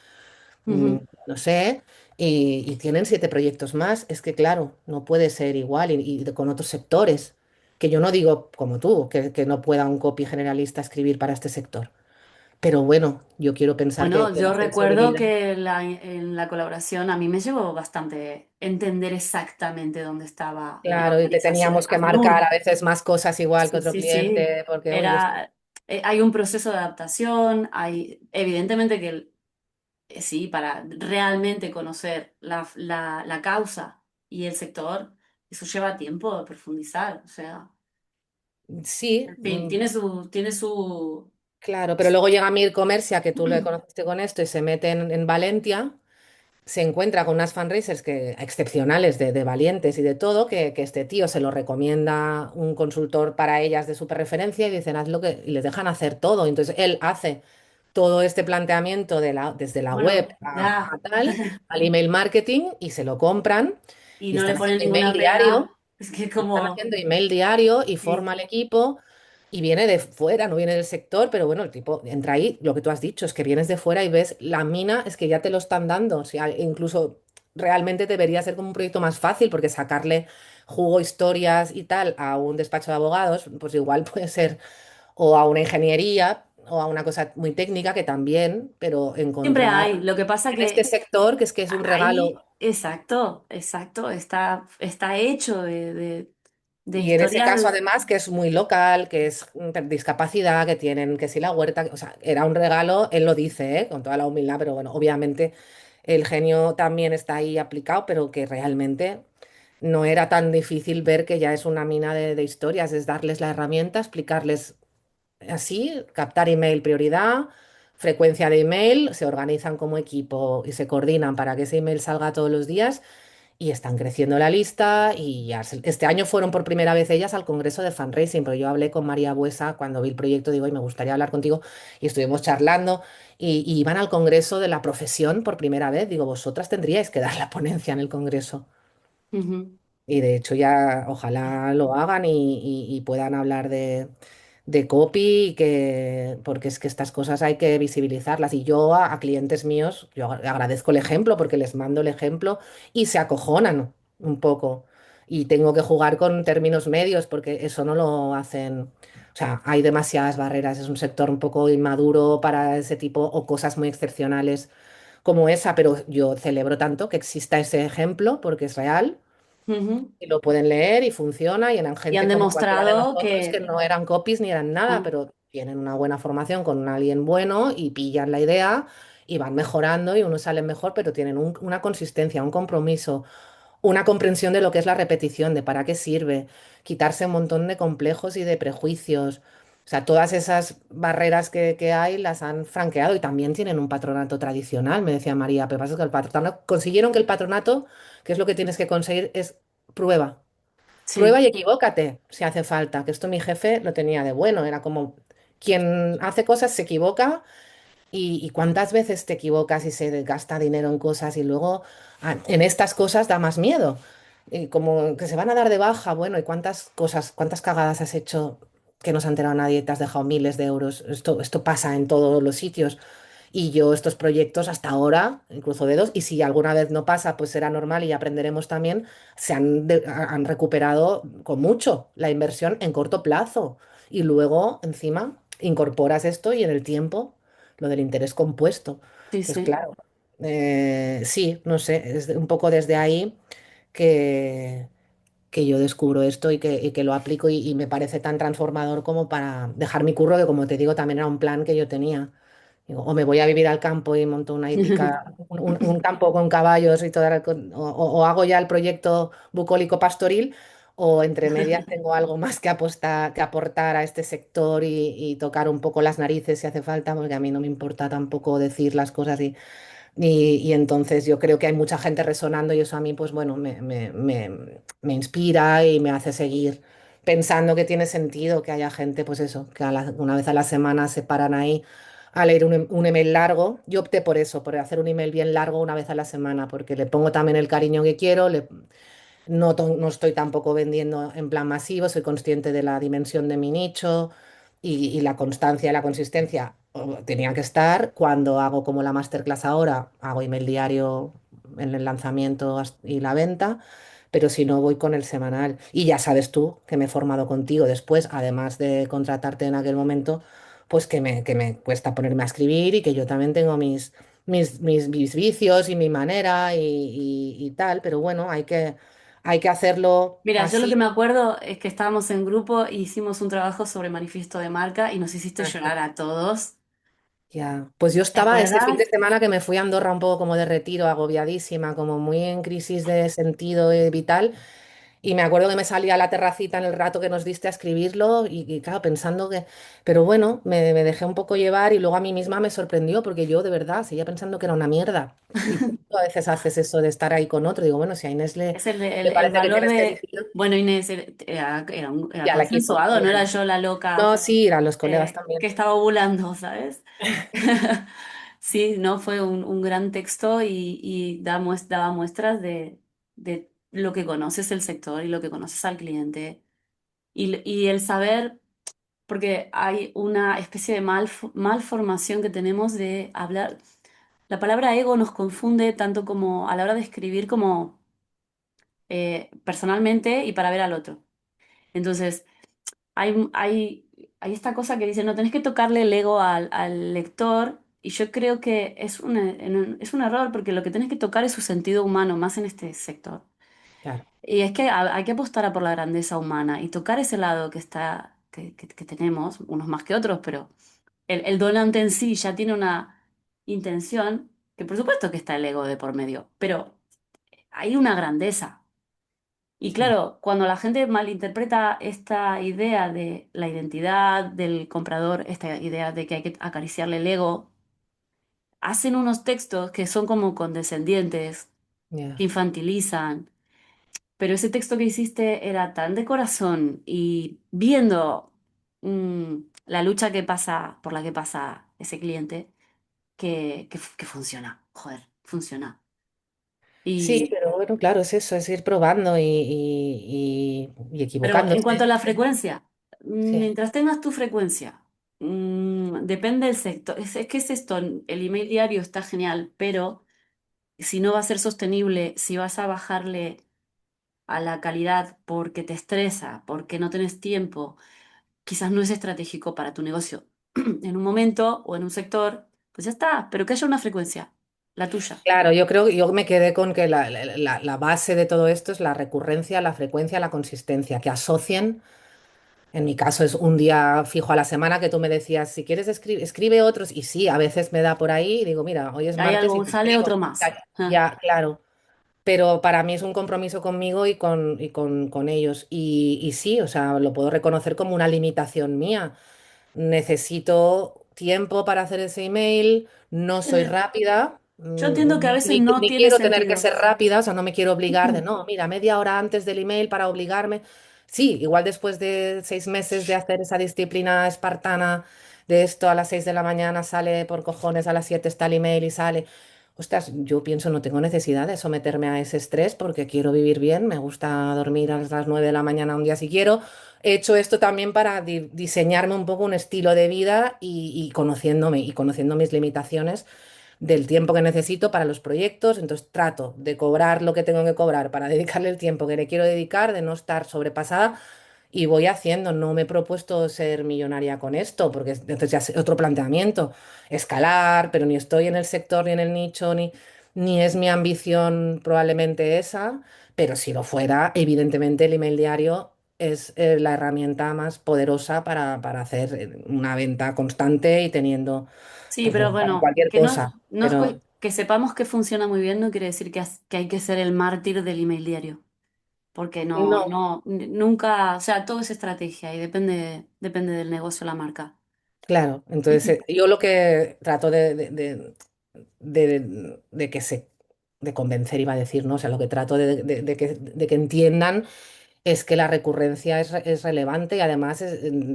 mm, ujú. no sé, y tienen 7 proyectos más, es que claro, no puede ser igual con otros sectores, que yo no digo como tú, que no pueda un copy generalista escribir para este sector, pero bueno, yo quiero pensar Bueno, que yo la recuerdo sensibilidad. que en la colaboración a mí me llevó bastante entender exactamente dónde estaba la Claro, y te organización. teníamos que marcar a veces más cosas igual que Sí, otro sí, sí. cliente, porque oye, Era, hay un proceso de adaptación, hay, evidentemente que sí, para realmente conocer la causa y el sector, eso lleva tiempo de profundizar. O sea, sí. en fin, tiene su, Claro, pero luego llega Mir Comercia, que tú le conociste con esto, y se mete en Valentia, se encuentra con unas fundraisers excepcionales de valientes y de todo, que este tío se lo recomienda un consultor para ellas de super referencia y dicen, haz lo que, y les dejan hacer todo. Entonces él hace todo este planteamiento desde la web bueno, a ya. tal, al email marketing, y se lo compran Y y no le están ponen haciendo email ninguna pega. diario. Es que Y están como, haciendo email diario y sí. forma el equipo y viene de fuera, no viene del sector, pero bueno, el tipo entra ahí, lo que tú has dicho, es que vienes de fuera y ves la mina, es que ya te lo están dando, o sea, incluso realmente debería ser como un proyecto más fácil porque sacarle jugo, historias y tal a un despacho de abogados, pues igual puede ser o a una ingeniería o a una cosa muy técnica que también, pero Siempre encontrar hay. Lo que pasa en este que sector que es un regalo. ahí, exacto, exacto, está hecho de Y en ese caso, historias. además, que es muy local, que es discapacidad, que tienen, que si la huerta, o sea, era un regalo, él lo dice, ¿eh? Con toda la humildad, pero bueno, obviamente el genio también está ahí aplicado, pero que realmente no era tan difícil ver que ya es una mina de historias, es darles la herramienta, explicarles así, captar email prioridad, frecuencia de email, se organizan como equipo y se coordinan para que ese email salga todos los días y están creciendo la lista y ya este año fueron por primera vez ellas al Congreso de Fundraising, pero yo hablé con María Buesa cuando vi el proyecto, digo, y me gustaría hablar contigo y estuvimos charlando y iban al Congreso de la profesión por primera vez, digo, vosotras tendríais que dar la ponencia en el Congreso. Ujú. Y de hecho ya ojalá lo hagan y puedan hablar de copy, porque es que estas cosas hay que visibilizarlas. Y yo a clientes míos, yo agradezco el ejemplo porque les mando el ejemplo y se acojonan un poco. y tengo que jugar con términos medios porque eso no lo hacen. O sea, hay demasiadas barreras, es un sector un poco inmaduro para ese tipo o cosas muy excepcionales como esa, pero yo celebro tanto que exista ese ejemplo porque es real Ujú. y lo pueden leer y funciona y eran Y gente han como cualquiera de demostrado nosotros que que... no eran copies ni eran nada, ah, pero tienen una buena formación con alguien bueno y pillan la idea y van mejorando y unos salen mejor, pero tienen una consistencia, un compromiso, una comprensión de lo que es la repetición, de para qué sirve, quitarse un montón de complejos y de prejuicios. O sea, todas esas barreras que hay las han franqueado y también tienen un patronato tradicional, me decía María. Pero pasa que el patronato, consiguieron que el patronato, que es lo que tienes que conseguir, es prueba. Prueba sí, y equivócate si hace falta. Que esto mi jefe lo tenía de bueno. Era como quien hace cosas se equivoca y cuántas veces te equivocas y se gasta dinero en cosas y luego en estas cosas da más miedo. Y como que se van a dar de baja, bueno, ¿y cuántas cosas, cuántas cagadas has hecho que no se ha enterado nadie? Te has dejado miles de euros. Esto pasa en todos los sitios. Y yo estos proyectos hasta ahora, cruzo dedos, y si alguna vez no pasa, pues será normal y aprenderemos también, han recuperado con mucho la inversión en corto plazo. Y luego, encima, incorporas esto y en el tiempo lo del interés compuesto. sí, Entonces, sí. claro, sí, no sé, es un poco desde ahí que, que yo descubro esto y que lo aplico y me parece tan transformador como para dejar mi curro, que como te digo, también era un plan que yo tenía. Digo, o me voy a vivir al campo y monto una hípica, un campo con caballos y todo, o hago ya el proyecto bucólico pastoril, o entre medias tengo algo más que apostar, que aportar a este sector y tocar un poco las narices si hace falta, porque a mí no me importa tampoco decir las cosas y entonces yo creo que hay mucha gente resonando y eso a mí, pues bueno, me inspira y me hace seguir pensando que tiene sentido que haya gente, pues eso, que una vez a la semana se paran ahí a leer un email largo. Yo opté por eso, por hacer un email bien largo una vez a la semana, porque le pongo también el cariño que quiero, no estoy tampoco vendiendo en plan masivo, soy consciente de la dimensión de mi nicho y la constancia y la consistencia tenía que estar. Cuando hago como la masterclass ahora, hago email diario en el lanzamiento y la venta, pero si no voy con el semanal. Y ya sabes tú que me he formado contigo después, además de contratarte en aquel momento, pues que me cuesta ponerme a escribir y que yo también tengo mis vicios y mi manera y tal, pero bueno, hay que hacerlo Mira, yo lo que así. me acuerdo es que estábamos en grupo e hicimos un trabajo sobre manifiesto de marca y nos hiciste Ajá. llorar a todos. Ya. Pues yo ¿Te estaba este fin de acuerdas? semana que me fui a Andorra un poco como de retiro, agobiadísima, como muy en crisis de sentido vital. Y me acuerdo que me salí a la terracita en el rato que nos diste a escribirlo y claro, pensando que... Pero bueno, me dejé un poco llevar y luego a mí misma me sorprendió porque yo de verdad seguía pensando que era una mierda. Y tú a veces haces eso de estar ahí con otro. Digo, bueno, si a Inés le, Es el, le el parece que valor tiene este de... sentido, Bueno, Inés, era y al equipo, consensuado, no era obviamente. yo la loca No, sí, a los colegas también. que estaba ovulando, ¿sabes? Sí, no, fue un gran texto y daba muestras de lo que conoces el sector y lo que conoces al cliente. Y el saber, porque hay una especie de malformación que tenemos de hablar. La palabra ego nos confunde tanto como a la hora de escribir como personalmente y para ver al otro. Entonces, hay esta cosa que dice, no tenés que tocarle el ego al lector, y yo creo que es un error porque lo que tenés que tocar es su sentido humano, más en este sector. Claro, Y es que hay que apostar a por la grandeza humana y tocar ese lado que tenemos, unos más que otros, pero el donante en sí ya tiene una intención, que por supuesto que está el ego de por medio, pero hay una grandeza. Y sí, claro, cuando la gente malinterpreta esta idea de la identidad del comprador, esta idea de que hay que acariciarle el ego, hacen unos textos que son como condescendientes, que ya. infantilizan. Pero ese texto que hiciste era tan de corazón y viendo la lucha por la que pasa ese cliente, que funciona. Joder, funciona. Sí, Y, pero bueno, claro, es eso, es ir probando y pero en equivocándose. cuanto a la frecuencia, Sí, mientras tengas tu frecuencia, depende del sector. Es que es esto, el email diario está genial, pero si no va a ser sostenible, si vas a bajarle a la calidad porque te estresa, porque no tenés tiempo, quizás no es estratégico para tu negocio en un momento o en un sector, pues ya está, pero que haya una frecuencia, la tuya. Claro, yo creo que yo me quedé con que la base de todo esto es la recurrencia, la frecuencia, la consistencia, que asocien. En mi caso es un día fijo a la semana que tú me decías, si quieres escribe otros. Y sí, a veces me da por ahí y digo, mira, hoy es Hay martes y algo, te sale otro escribo. más. Ya, Ah. ya, claro. Pero para mí es un compromiso conmigo y con ellos. Y sí, o sea, lo puedo reconocer como una limitación mía. Necesito tiempo para hacer ese email, no soy Eh, rápida, yo entiendo que a veces ni no tiene quiero tener que sentido. ser rápida, o sea, no me quiero obligar de, no, mira, media hora antes del email para obligarme. Sí, igual después de 6 meses de hacer esa disciplina espartana de esto a las 6 de la mañana sale por cojones, a las 7 está el email y sale. Ostras, yo pienso, no tengo necesidad de someterme a ese estrés porque quiero vivir bien, me gusta dormir a las 9 de la mañana un día si quiero. He hecho esto también para diseñarme un poco un estilo de vida y conociéndome y conociendo mis limitaciones del tiempo que necesito para los proyectos. Entonces trato de cobrar lo que tengo que cobrar para dedicarle el tiempo que le quiero dedicar, de no estar sobrepasada y voy haciendo. No me he propuesto ser millonaria con esto, porque entonces ya es otro planteamiento, escalar, pero ni estoy en el sector ni en el nicho, ni es mi ambición probablemente esa, pero si lo fuera, evidentemente el email diario es la herramienta más poderosa para hacer una venta constante y teniendo, Sí, pues pero bueno, para bueno, cualquier que no, cosa. no es Pero que sepamos que funciona muy bien no quiere decir que hay que ser el mártir del email diario. Porque no, no, no, nunca, o sea, todo es estrategia y depende del negocio, la marca. claro. Entonces, yo lo que trato de que se de convencer, iba a decir, ¿no? O sea, lo que trato de que entiendan es que la recurrencia es relevante y además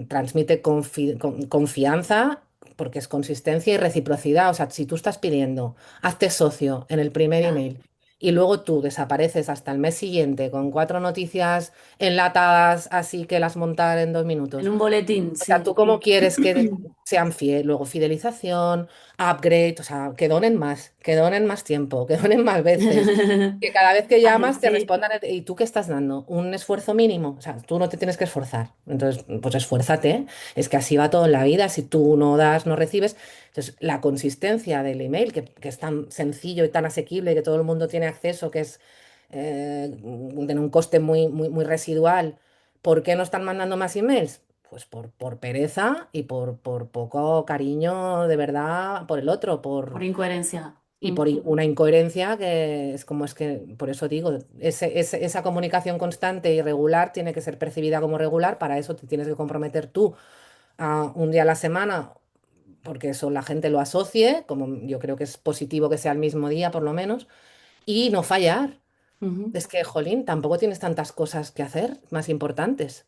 transmite confianza porque es consistencia y reciprocidad. O sea, si tú estás pidiendo, hazte socio en el primer Claro. email y luego tú desapareces hasta el mes siguiente con 4 noticias enlatadas así que las montar en 2 minutos. En un boletín, O sea, ¿tú sí. cómo quieres que sean fieles? Luego, fidelización, upgrade, o sea, que donen más tiempo, que donen más veces. Que cada vez que Ay, llamas te sí. respondan, ¿y tú qué estás dando? ¿Un esfuerzo mínimo? O sea, tú no te tienes que esforzar. Entonces, pues esfuérzate. ¿Eh? Es que así va todo en la vida. Si tú no das, no recibes. Entonces, la consistencia del email, que es tan sencillo y tan asequible, que todo el mundo tiene acceso, que es tiene un coste muy, muy, muy residual. ¿Por qué no están mandando más emails? Pues por pereza y por poco cariño de verdad por el otro, Por incoherencia. y por una incoherencia que es como es que, por eso digo, esa comunicación constante y regular tiene que ser percibida como regular, para eso te tienes que comprometer tú a un día a la semana, porque eso la gente lo asocie, como yo creo que es positivo que sea el mismo día por lo menos, y no fallar. Ujú. Es que, jolín, tampoco tienes tantas cosas que hacer más importantes.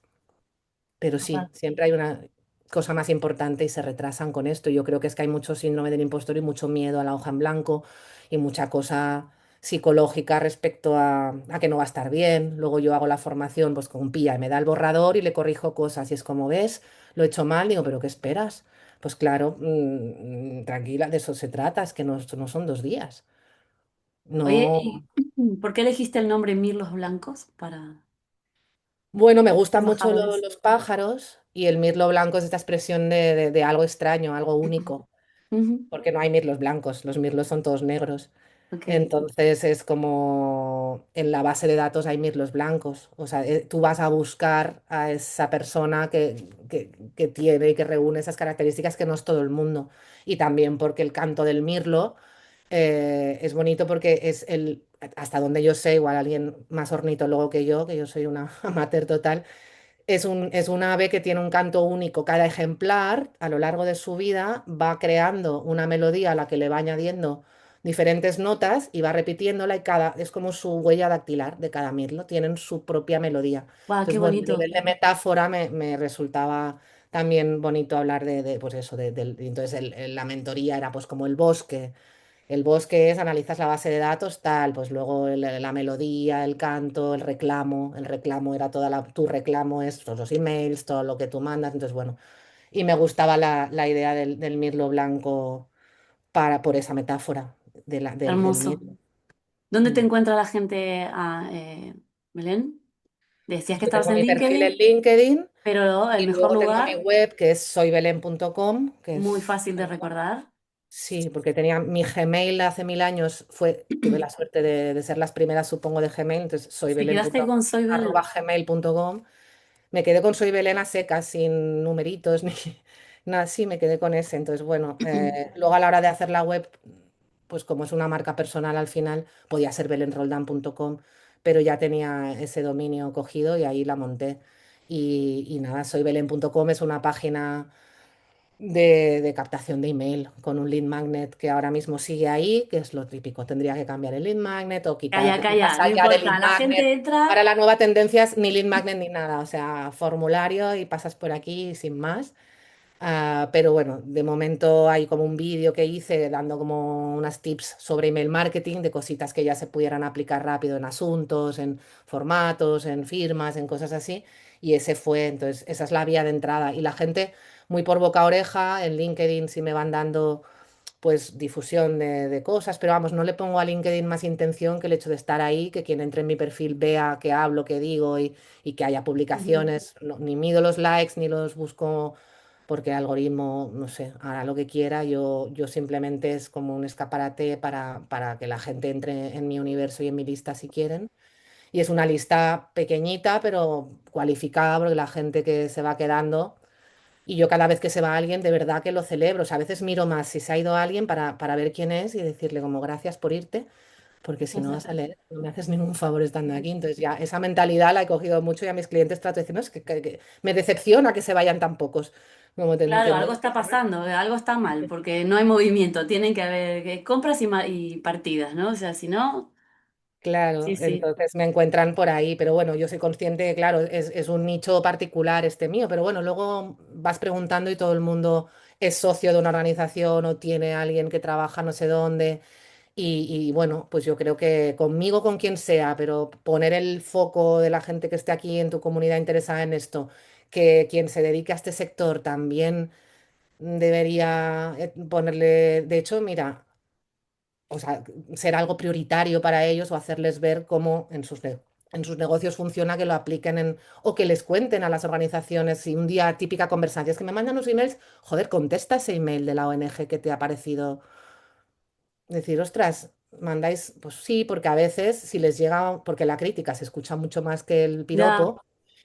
Pero sí, Total. siempre hay una cosa más importante y se retrasan con esto. Yo creo que es que hay mucho síndrome del impostor y mucho miedo a la hoja en blanco y mucha cosa psicológica respecto a que no va a estar bien. Luego yo hago la formación pues con Pía y me da el borrador y le corrijo cosas y es como ves, lo he hecho mal, digo, pero ¿qué esperas? Pues claro, tranquila, de eso se trata, es que no son 2 días. Oye, No. ¿y por qué elegiste el nombre Mirlos Blancos para Bueno, me gustan mucho embajadores? los pájaros y el mirlo blanco es esta expresión de algo extraño, algo único, Ujú. porque no hay mirlos blancos, los mirlos son todos negros. Ok. Entonces es como en la base de datos hay mirlos blancos, o sea, tú vas a buscar a esa persona que tiene y que reúne esas características que no es todo el mundo. Y también porque el canto del mirlo es bonito porque hasta donde yo sé, igual alguien más ornitólogo que yo soy una amateur total, es un ave que tiene un canto único. Cada ejemplar, a lo largo de su vida, va creando una melodía a la que le va añadiendo diferentes notas y va repitiéndola y es como su huella dactilar de cada mirlo, tienen su propia melodía. Guau, qué Entonces, bueno, a bonito. nivel de metáfora me resultaba también bonito hablar pues eso, y entonces la mentoría era pues como el bosque es, analizas la base de datos, tal, pues luego la melodía, el canto, el reclamo era tu reclamo es todos los emails, todo lo que tú mandas, entonces bueno, y me gustaba la idea del mirlo blanco por esa metáfora del Hermoso. mirlo. ¿Dónde te Mm. encuentra la gente? Belén. Decías que Yo estabas tengo en mi perfil en LinkedIn, LinkedIn pero el y mejor luego tengo mi lugar, web que es soybelen.com, que muy es... fácil de recordar. Sí, porque tenía mi Gmail hace 1000 años, tuve la suerte de ser las primeras, supongo, de Gmail, entonces ¿Te quedaste con Soy Belén? soybelen@gmail.com. Me quedé con Soy Belén a secas, sin numeritos ni nada así, me quedé con ese. Entonces, bueno, luego a la hora de hacer la web, pues como es una marca personal al final, podía ser belenroldán.com, pero ya tenía ese dominio cogido y ahí la monté. Y nada, soybelen.com es una página de captación de email con un lead magnet que ahora mismo sigue ahí, que es lo típico. Tendría que cambiar el lead magnet o quitar, Calla, más calla, no allá del lead importa. La magnet. gente entra. Ahora la nueva tendencia es ni lead magnet ni nada, o sea, formulario y pasas por aquí sin más. Pero bueno, de momento hay como un vídeo que hice dando como unas tips sobre email marketing, de cositas que ya se pudieran aplicar rápido en asuntos, en formatos, en firmas, en cosas así. Y ese fue, entonces, esa es la vía de entrada. Y la gente, muy por boca a oreja, en LinkedIn sí me van dando pues difusión de cosas, pero vamos, no le pongo a LinkedIn más intención que el hecho de estar ahí, que quien entre en mi perfil vea qué hablo, qué digo y que haya Ujú. publicaciones. Ni mido los likes ni los busco porque el algoritmo, no sé, hará lo que quiera. Yo simplemente es como un escaparate para que la gente entre en mi universo y en mi lista si quieren. Y es una lista pequeñita, pero cualificada, porque la gente que se va quedando, y yo cada vez que se va alguien, de verdad que lo celebro. O sea, a veces miro más si se ha ido alguien para ver quién es y decirle como gracias por irte, porque si no vas a leer, no me haces ningún favor estando aquí. Entonces ya esa mentalidad la he cogido mucho y a mis clientes trato de decir, no, es que me decepciona que se vayan tan pocos. Como Claro, algo tenemos que está se van. pasando, algo está mal, porque no hay movimiento. Tienen que haber compras y partidas, ¿no? O sea, si no, sí, Claro, sí. entonces me encuentran por ahí, pero bueno, yo soy consciente, claro, es un nicho particular este mío, pero bueno, luego vas preguntando y todo el mundo es socio de una organización o tiene alguien que trabaja no sé dónde y bueno, pues yo creo que conmigo, con quien sea, pero poner el foco de la gente que esté aquí en tu comunidad interesada en esto, que quien se dedique a este sector también debería ponerle, de hecho, mira, o sea, ser algo prioritario para ellos o hacerles ver cómo en sus negocios funciona, que lo apliquen o que les cuenten a las organizaciones. Si un día típica conversación es que me mandan los emails, joder, contesta ese email de la ONG que te ha parecido. Decir, ostras, mandáis, pues sí, porque a veces si les llega, porque la crítica se escucha mucho más que el Ya, piropo,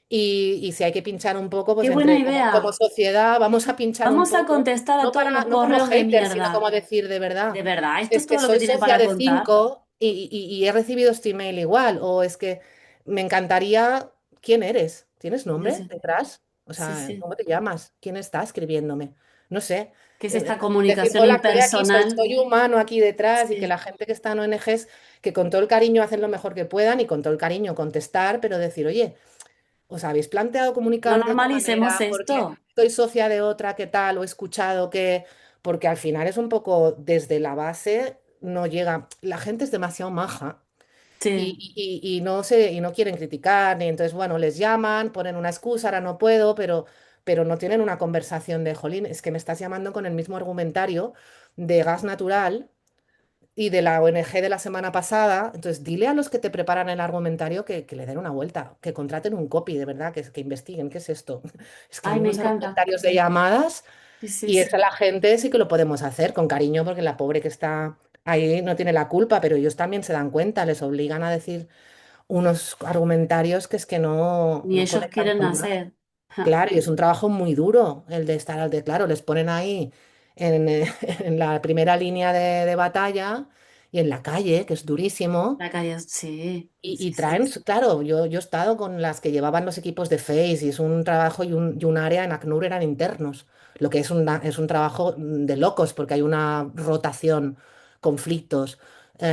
y si hay que pinchar un poco, pues qué buena entre como idea. sociedad vamos a pinchar un Vamos a poco, contestar a todos los no como correos de haters, sino como mierda. decir de De verdad, verdad, esto es es que todo lo que soy tiene socia para de contar. 5 y he recibido este email igual, o es que me encantaría, ¿quién eres? ¿Tienes Sí, nombre sí, detrás? O sí, sea, sí. ¿cómo te llamas? ¿Quién está escribiéndome? No sé. ¿Qué es esta Decir, comunicación hola, estoy aquí, impersonal? soy humano aquí detrás y que Sí. la gente que está en ONGs, que con todo el cariño hacen lo mejor que puedan y con todo el cariño contestar, pero decir, oye, ¿os habéis planteado No comunicaros de otra normalicemos manera porque esto. soy socia de otra, qué tal, o he escuchado que, porque al final es un poco desde la base, no llega, la gente es demasiado maja Sí. y no se, y no quieren criticar, ni entonces, bueno, les llaman, ponen una excusa, ahora no puedo, pero no tienen una conversación de, jolín, es que me estás llamando con el mismo argumentario de gas natural y de la ONG de la semana pasada. Entonces, dile a los que te preparan el argumentario que le den una vuelta, que contraten un copy, de verdad, que investiguen qué es esto. Es que hay Ay, me unos encanta. argumentarios de llamadas Sí, sí, y eso sí. la gente sí que lo podemos hacer con cariño, porque la pobre que está ahí no tiene la culpa, pero ellos también se dan cuenta, les obligan a decir unos argumentarios que es que Ni no ellos conectan quieren con nada. hacer. Ja. Claro, y es un trabajo muy duro el de estar al de, claro, les ponen ahí en la primera línea de batalla y en la calle, que es durísimo. La calle, sí, Y sí, sí. traen, claro, yo he estado con las que llevaban los equipos de Face y es un trabajo y un área en ACNUR eran internos, lo que es un trabajo de locos porque hay una rotación, conflictos,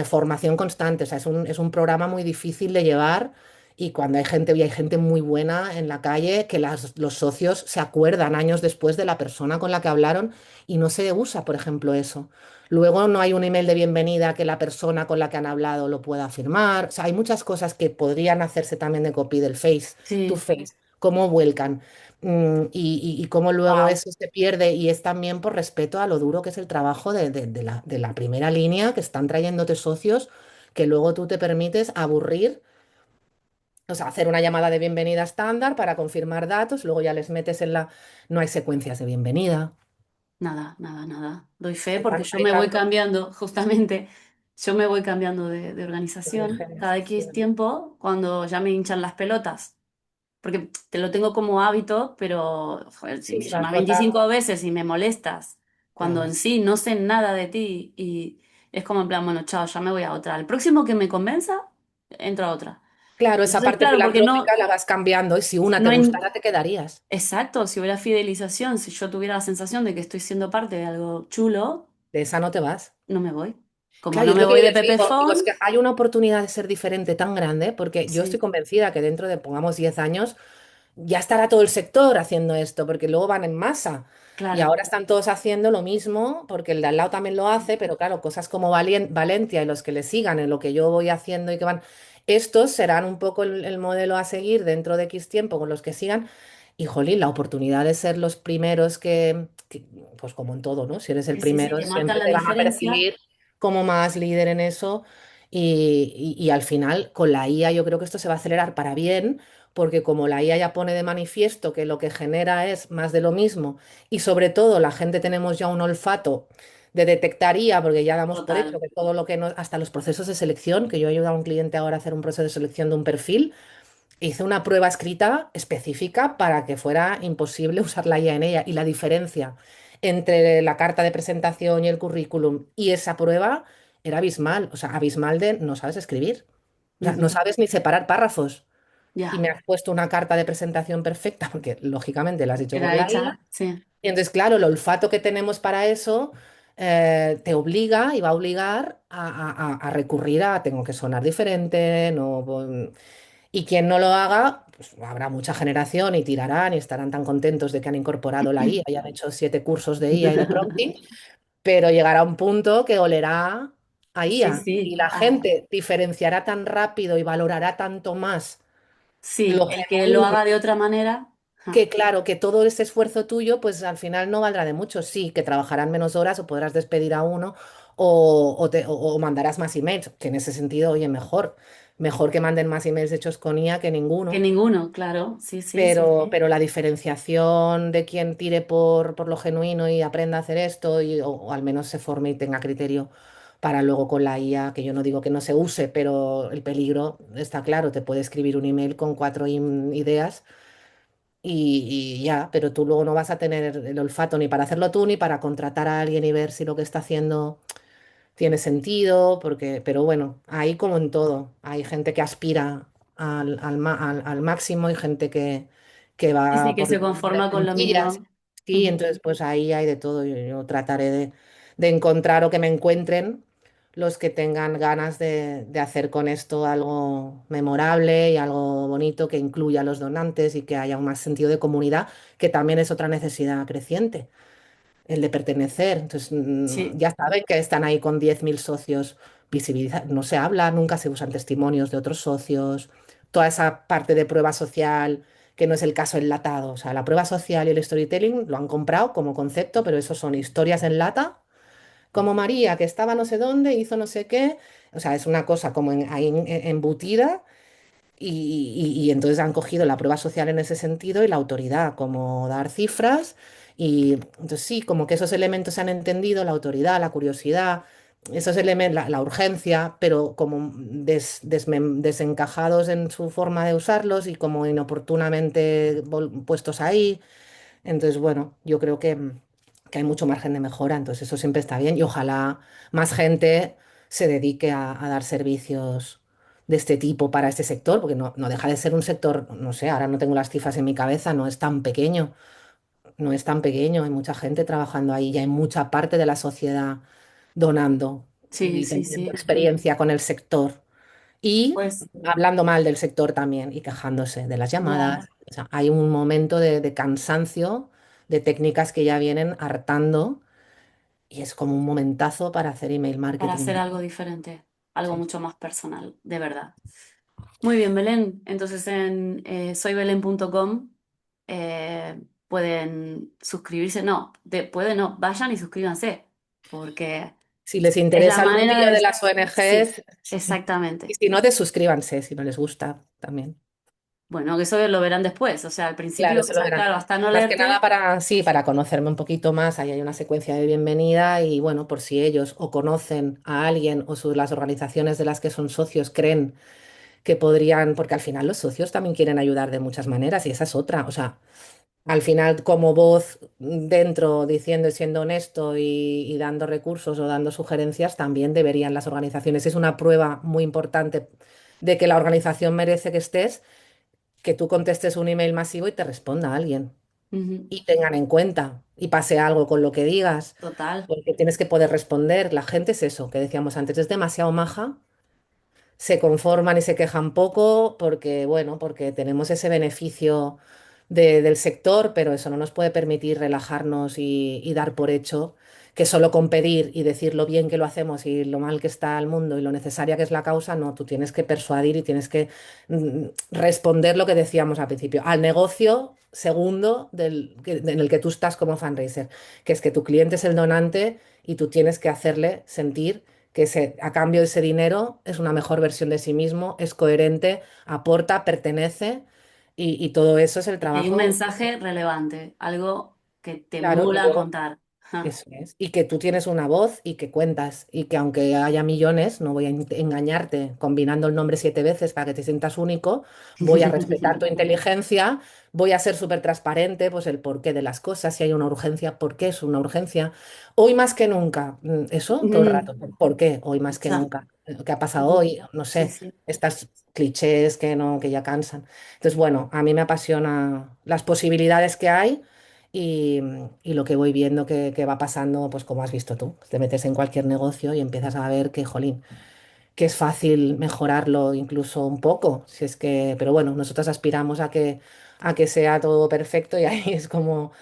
formación constante, o sea, es un programa muy difícil de llevar y cuando hay gente, y hay gente muy buena en la calle, que los socios se acuerdan años después de la persona con la que hablaron y no se usa, por ejemplo, eso. Luego no hay un email de bienvenida que la persona con la que han hablado lo pueda firmar. O sea, hay muchas cosas que podrían hacerse también de copy del face to Sí. face, cómo vuelcan y cómo luego Wow. eso se pierde. Y es también por respeto a lo duro que es el trabajo de la primera línea, que están trayéndote socios que luego tú te permites aburrir O sea, hacer una llamada de bienvenida estándar para confirmar datos, luego ya les metes en la... No hay secuencias de bienvenida. Nada, nada, nada. Doy fe Hay, porque yo hay me voy tanto cambiando, justamente, yo me voy cambiando de de organización cada X organización. tiempo cuando ya me hinchan las pelotas. Porque te lo tengo como hábito, pero joder, si me Sí, vas llamas 25 rotando. veces y me molestas, cuando en Claro. sí no sé nada de ti y es como en plan, bueno, chao, ya me voy a otra. El próximo que me convenza, entro a otra. Claro, esa Entonces, parte claro, porque filantrópica la vas cambiando y si una no te hay, gustara, te quedarías. exacto, si hubiera fidelización, si yo tuviera la sensación de que estoy siendo parte de algo chulo, De esa no te vas. no me voy. Como Claro, no yo es me lo que voy yo de les Pepe digo, es Fon, que hay una oportunidad de ser diferente tan grande, porque yo estoy sí, convencida que dentro de, pongamos, 10 años, ya estará todo el sector haciendo esto, porque luego van en masa. Y claro. ahora están todos haciendo lo mismo, porque el de al lado también lo hace, pero claro, cosas como Valentia y los que le sigan en lo que yo voy haciendo y que van, estos serán un poco el modelo a seguir dentro de X tiempo con los que sigan. Y jolín, la oportunidad de ser los primeros pues como en todo, ¿no? Si eres el Sí, sí, sí, primero, que marcan siempre la te van a diferencia, percibir como más líder en eso. Y al final, con la IA, yo creo que esto se va a acelerar para bien porque como la IA ya pone de manifiesto que lo que genera es más de lo mismo y sobre todo la gente tenemos ya un olfato de detectar IA, porque ya damos por hecho total. que todo lo que nos, hasta los procesos de selección, que yo he ayudado a un cliente ahora a hacer un proceso de selección de un perfil, hice una prueba escrita específica para que fuera imposible usar la IA en ella y la diferencia entre la carta de presentación y el currículum y esa prueba era abismal, o sea, abismal de no sabes escribir, o sea, no Ujú. sabes ni separar párrafos y me Ya, has puesto una carta de presentación perfecta, porque lógicamente la has hecho por era la IA. hecha, sí. Y entonces, claro, el olfato que tenemos para eso te obliga y va a obligar a recurrir a tengo que sonar diferente, no, y quien no lo haga, pues habrá mucha generación y tirarán y estarán tan contentos de que han incorporado la IA y han hecho 7 cursos de IA y de prompting, pero llegará un punto que olerá a Sí, IA y sí. la Ah, gente diferenciará tan rápido y valorará tanto más sí, lo el que lo genuino, haga de otra manera. que Ja. claro, que todo ese esfuerzo tuyo, pues al final no valdrá de mucho. Sí, que trabajarán menos horas o podrás despedir a uno o mandarás más emails, que en ese sentido, oye, mejor. Mejor que manden más emails hechos con IA que Que ninguno. ninguno, claro. Sí, sí, sí, Pero, sí. pero la diferenciación de quien tire por lo genuino y aprenda a hacer esto, o al menos se forme y tenga criterio para luego con la IA, que yo no digo que no se use, pero el peligro está claro, te puede escribir un email con 4 ideas y ya, pero tú luego no vas a tener el olfato ni para hacerlo tú, ni para contratar a alguien y ver si lo que está haciendo tiene sentido, porque, pero bueno, ahí como en todo, hay gente que aspira al máximo y gente que Sí, sí, va que por se las conforma con lo sencillas. mínimo. Sí, Ujú. entonces pues ahí hay de todo. Yo trataré de encontrar o que me encuentren los que tengan ganas de hacer con esto algo memorable y algo bonito que incluya a los donantes y que haya un más sentido de comunidad, que también es otra necesidad creciente el de pertenecer. Entonces, Sí, ya saben que están ahí con 10.000 socios, visibilidad, no se habla, nunca se usan testimonios de otros socios, toda esa parte de prueba social, que no es el caso enlatado. O sea, la prueba social y el storytelling lo han comprado como concepto, pero eso son historias en lata, como María, que estaba no sé dónde, hizo no sé qué. O sea, es una cosa como ahí embutida y entonces han cogido la prueba social en ese sentido y la autoridad, como dar cifras. Y entonces sí, como que esos elementos se han entendido, la autoridad, la curiosidad, esos elementos, la urgencia, pero como desencajados en su forma de usarlos y como inoportunamente puestos ahí. Entonces, bueno, yo creo que hay mucho margen de mejora, entonces eso siempre está bien y ojalá más gente se dedique a dar servicios de este tipo para este sector, porque no deja de ser un sector, no sé, ahora no tengo las cifras en mi cabeza, no es tan pequeño, no es tan pequeño, hay mucha gente trabajando ahí y hay mucha parte de la sociedad donando sí, y sí, teniendo sí. experiencia con el sector y Pues hablando mal del sector también y quejándose de las ya, llamadas. O sea, hay un momento de cansancio de técnicas que ya vienen hartando y es como un momentazo para hacer email para hacer marketing. algo diferente, algo Sí. mucho más personal, de verdad. Muy bien, Belén. Entonces en soybelen.com pueden suscribirse. No, pueden, no, vayan y suscríbanse, porque Si les es la interesa el manera mundillo de de... las Sí, ONGs y exactamente. si no, desuscríbanse si no les gusta también. Bueno, que eso lo verán después. O sea, al Claro, principio, o eso lo sea, verán. claro, hasta no Más que nada leerte. para, sí, para conocerme un poquito más, ahí hay una secuencia de bienvenida y bueno, por si ellos o conocen a alguien o las organizaciones de las que son socios creen que podrían, porque al final los socios también quieren ayudar de muchas maneras y esa es otra. O sea, al final como voz dentro diciendo y siendo honesto y dando recursos o dando sugerencias, también deberían las organizaciones. Es una prueba muy importante de que la organización merece que estés, que tú contestes un email masivo y te responda alguien Ujú, y tengan en cuenta y pase algo con lo que digas, total. porque tienes que poder responder. La gente es eso que decíamos antes, es demasiado maja, se conforman y se quejan poco porque, bueno, porque tenemos ese beneficio del sector, pero eso no nos puede permitir relajarnos y dar por hecho que solo con pedir y decir lo bien que lo hacemos y lo mal que está el mundo y lo necesaria que es la causa, no, tú tienes que persuadir y tienes que responder lo que decíamos al principio, al negocio segundo en el que tú estás como fundraiser, que es que tu cliente es el donante y tú tienes que hacerle sentir que a cambio de ese dinero es una mejor versión de sí mismo, es coherente, aporta, pertenece y todo eso es el Y que hay un trabajo, mensaje relevante, algo que te claro, y mola a luego contar. Ja. eso es. Y que tú tienes una voz y que cuentas. Y que aunque haya millones, no voy a engañarte combinando el nombre 7 veces para que te sientas único. Voy a respetar tu inteligencia. Voy a ser súper transparente, pues el porqué de las cosas. Si hay una urgencia, ¿por qué es una urgencia? Hoy más que nunca. Eso todo el rato. Mm, ¿Por qué? Hoy más que ya. nunca. ¿Qué ha pasado Ujú. hoy? No Sí, sé. sí. Estas clichés que no, que ya cansan. Entonces, bueno, a mí me apasiona las posibilidades que hay y, y lo que voy viendo que va pasando, pues como has visto tú, te metes en cualquier negocio y empiezas a ver que, jolín, que es fácil mejorarlo incluso un poco, si es que, pero bueno, nosotros aspiramos a que sea todo perfecto y ahí es como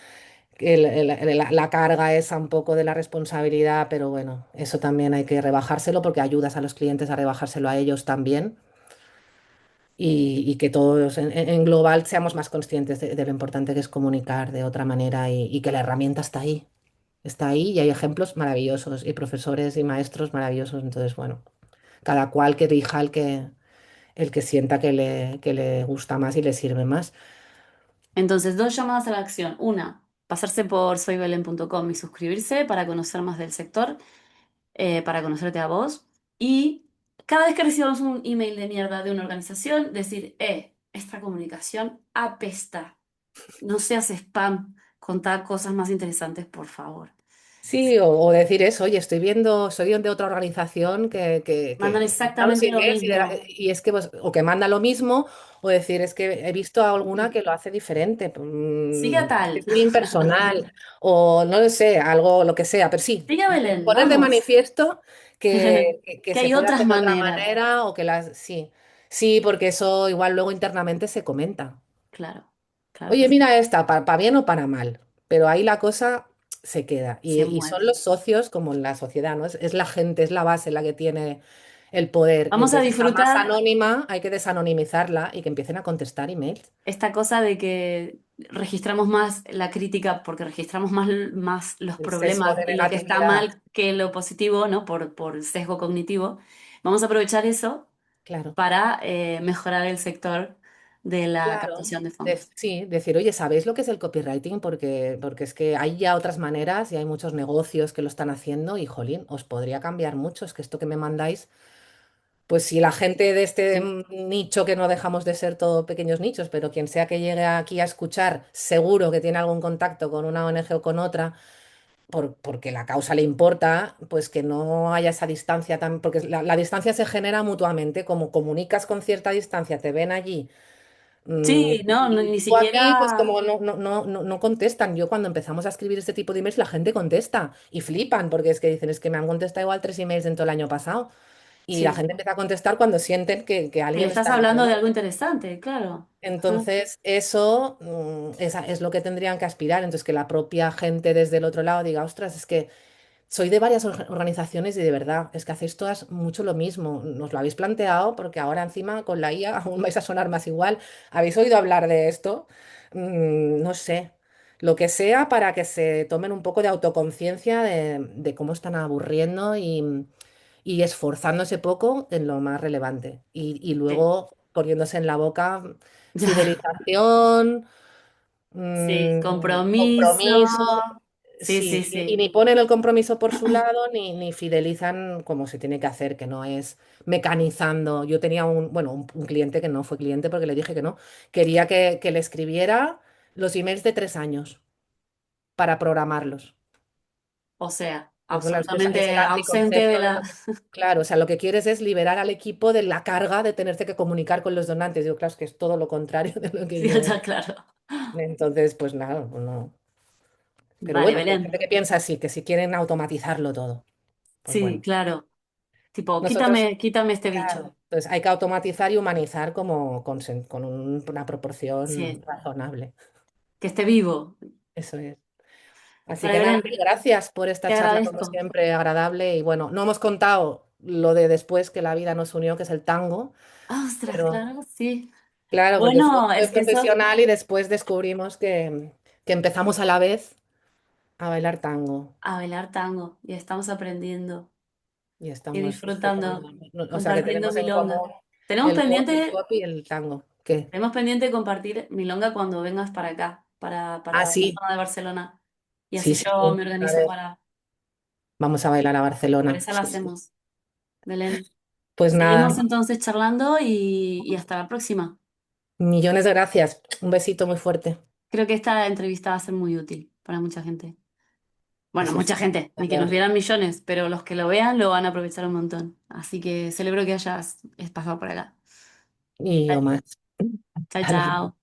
la carga esa un poco de la responsabilidad, pero bueno, eso también hay que rebajárselo porque ayudas a los clientes a rebajárselo a ellos también. Y que todos en global seamos más conscientes de lo importante que es comunicar de otra manera y que la herramienta está ahí. Está ahí y hay ejemplos maravillosos y profesores y maestros maravillosos. Entonces, bueno, cada cual que elija el que sienta que le gusta más y le sirve más. Entonces, dos llamadas a la acción. Una, pasarse por soybelen.com y suscribirse para conocer más del sector, para conocerte a vos. Y cada vez que recibamos un email de mierda de una organización, decir, esta comunicación apesta. No seas spam. Contá cosas más interesantes, por favor. Sí, o decir eso, oye, estoy viendo, soy de otra organización Mandan que manda los exactamente lo emails mismo. y es que, o que manda lo mismo, o decir, es que he visto a alguna que lo hace diferente, Sigue a tal. es muy impersonal, o no lo sé, algo, lo que sea, pero sí, Sigue a Belén, poner de vamos. manifiesto que Que se hay puede otras hacer de otra maneras. manera, o que las, sí, sí, porque eso igual luego internamente se comenta. Claro, claro que Oye, sí. mira esta, para bien o para mal, pero ahí la cosa se queda. Se Y son mueve. los socios como en la sociedad, ¿no? Es la gente, es la base la que tiene el poder. Y Vamos a entonces la más disfrutar anónima hay que desanonimizarla y que empiecen a contestar emails. esta cosa de que registramos más la crítica porque registramos más los El sesgo problemas de y lo que está negatividad, mal que lo positivo, ¿no? Por el sesgo cognitivo. Vamos a aprovechar eso claro. para mejorar el sector de la Claro. captación de fondos. Sí, decir, oye, ¿sabéis lo que es el copywriting? Porque es que hay ya otras maneras y hay muchos negocios que lo están haciendo y, jolín, os podría cambiar mucho. Es que esto que me mandáis. Pues si la gente de este Sí. nicho, que no dejamos de ser todo pequeños nichos, pero quien sea que llegue aquí a escuchar, seguro que tiene algún contacto con una ONG o con otra, porque la causa le importa, pues que no haya esa distancia tan, porque la distancia se genera mutuamente, como comunicas con cierta distancia, te ven allí, Sí, no, ni y tú aquí, pues siquiera. como no contestan. Yo cuando empezamos a escribir este tipo de emails, la gente contesta y flipan, porque es que dicen, es que me han contestado igual 3 emails en todo el año pasado. Y la Sí, gente empieza a contestar cuando sienten que que le alguien estás está hablando de detrás. algo interesante, claro. Ajá. Entonces, eso es lo que tendrían que aspirar. Entonces, que la propia gente desde el otro lado diga, ostras, es que soy de varias organizaciones y de verdad, es que hacéis todas mucho lo mismo. Nos lo habéis planteado porque ahora encima con la IA aún vais a sonar más igual. ¿Habéis oído hablar de esto? No sé. Lo que sea para que se tomen un poco de autoconciencia de cómo están aburriendo y esforzándose poco en lo más relevante. Y Sí. luego poniéndose en la boca. fidelización, Sí, compromiso. compromiso, Sí, sí, sí, y sí. ni ponen el compromiso por su lado, ni fidelizan como se tiene que hacer, que no es mecanizando. Yo tenía un cliente que no fue cliente porque le dije que no, quería que le escribiera los emails de 3 años para programarlos. O sea, Pues bueno, ese absolutamente era mi ausente de concepto de la... lo que... Claro, o sea, lo que quieres es liberar al equipo de la carga de tenerse que comunicar con los donantes. Digo, claro, es que es todo lo contrario de lo que Sí, yo... está claro. Entonces, pues nada, pues no. Pero Vale, bueno, que hay gente Belén. que piensa así, que si quieren automatizarlo todo, pues Sí, bueno. claro. Tipo, Nosotros, quítame este bicho. claro, entonces hay que automatizar y humanizar como con una proporción Sí, razonable. que esté vivo. Eso es. Así Vale, que nada, Belén, mil gracias por esta te charla, como agradezco. siempre, agradable. Y bueno, no hemos contado lo de después que la vida nos unió, que es el tango, Ah, ostras, pero claro, sí. claro, porque Bueno, fue es que eso, profesional y después descubrimos que empezamos a la vez a bailar tango a bailar tango, y estamos aprendiendo y y estamos disfrutando. disfrutando, O sea que compartiendo tenemos en milonga. común Tenemos el pendiente, pop y el tango. ¿Qué? tenemos pendiente compartir milonga cuando vengas para acá, Ah, para la sí, zona de Barcelona. Y así sí, sí, yo sí. me A organizo ver, para, vamos a bailar a por Barcelona. esa la Sí, sí. hacemos, Belén. Pues Seguimos nada, entonces charlando y hasta la próxima. millones de gracias. Un besito muy fuerte. Creo que esta entrevista va a ser muy útil para mucha gente. Bueno, Eso mucha espero. gente, ni que nos vieran millones, pero los que lo vean lo van a aprovechar un montón. Así que celebro que hayas pasado por acá. Y yo más. Chao, Hasta luego. chao.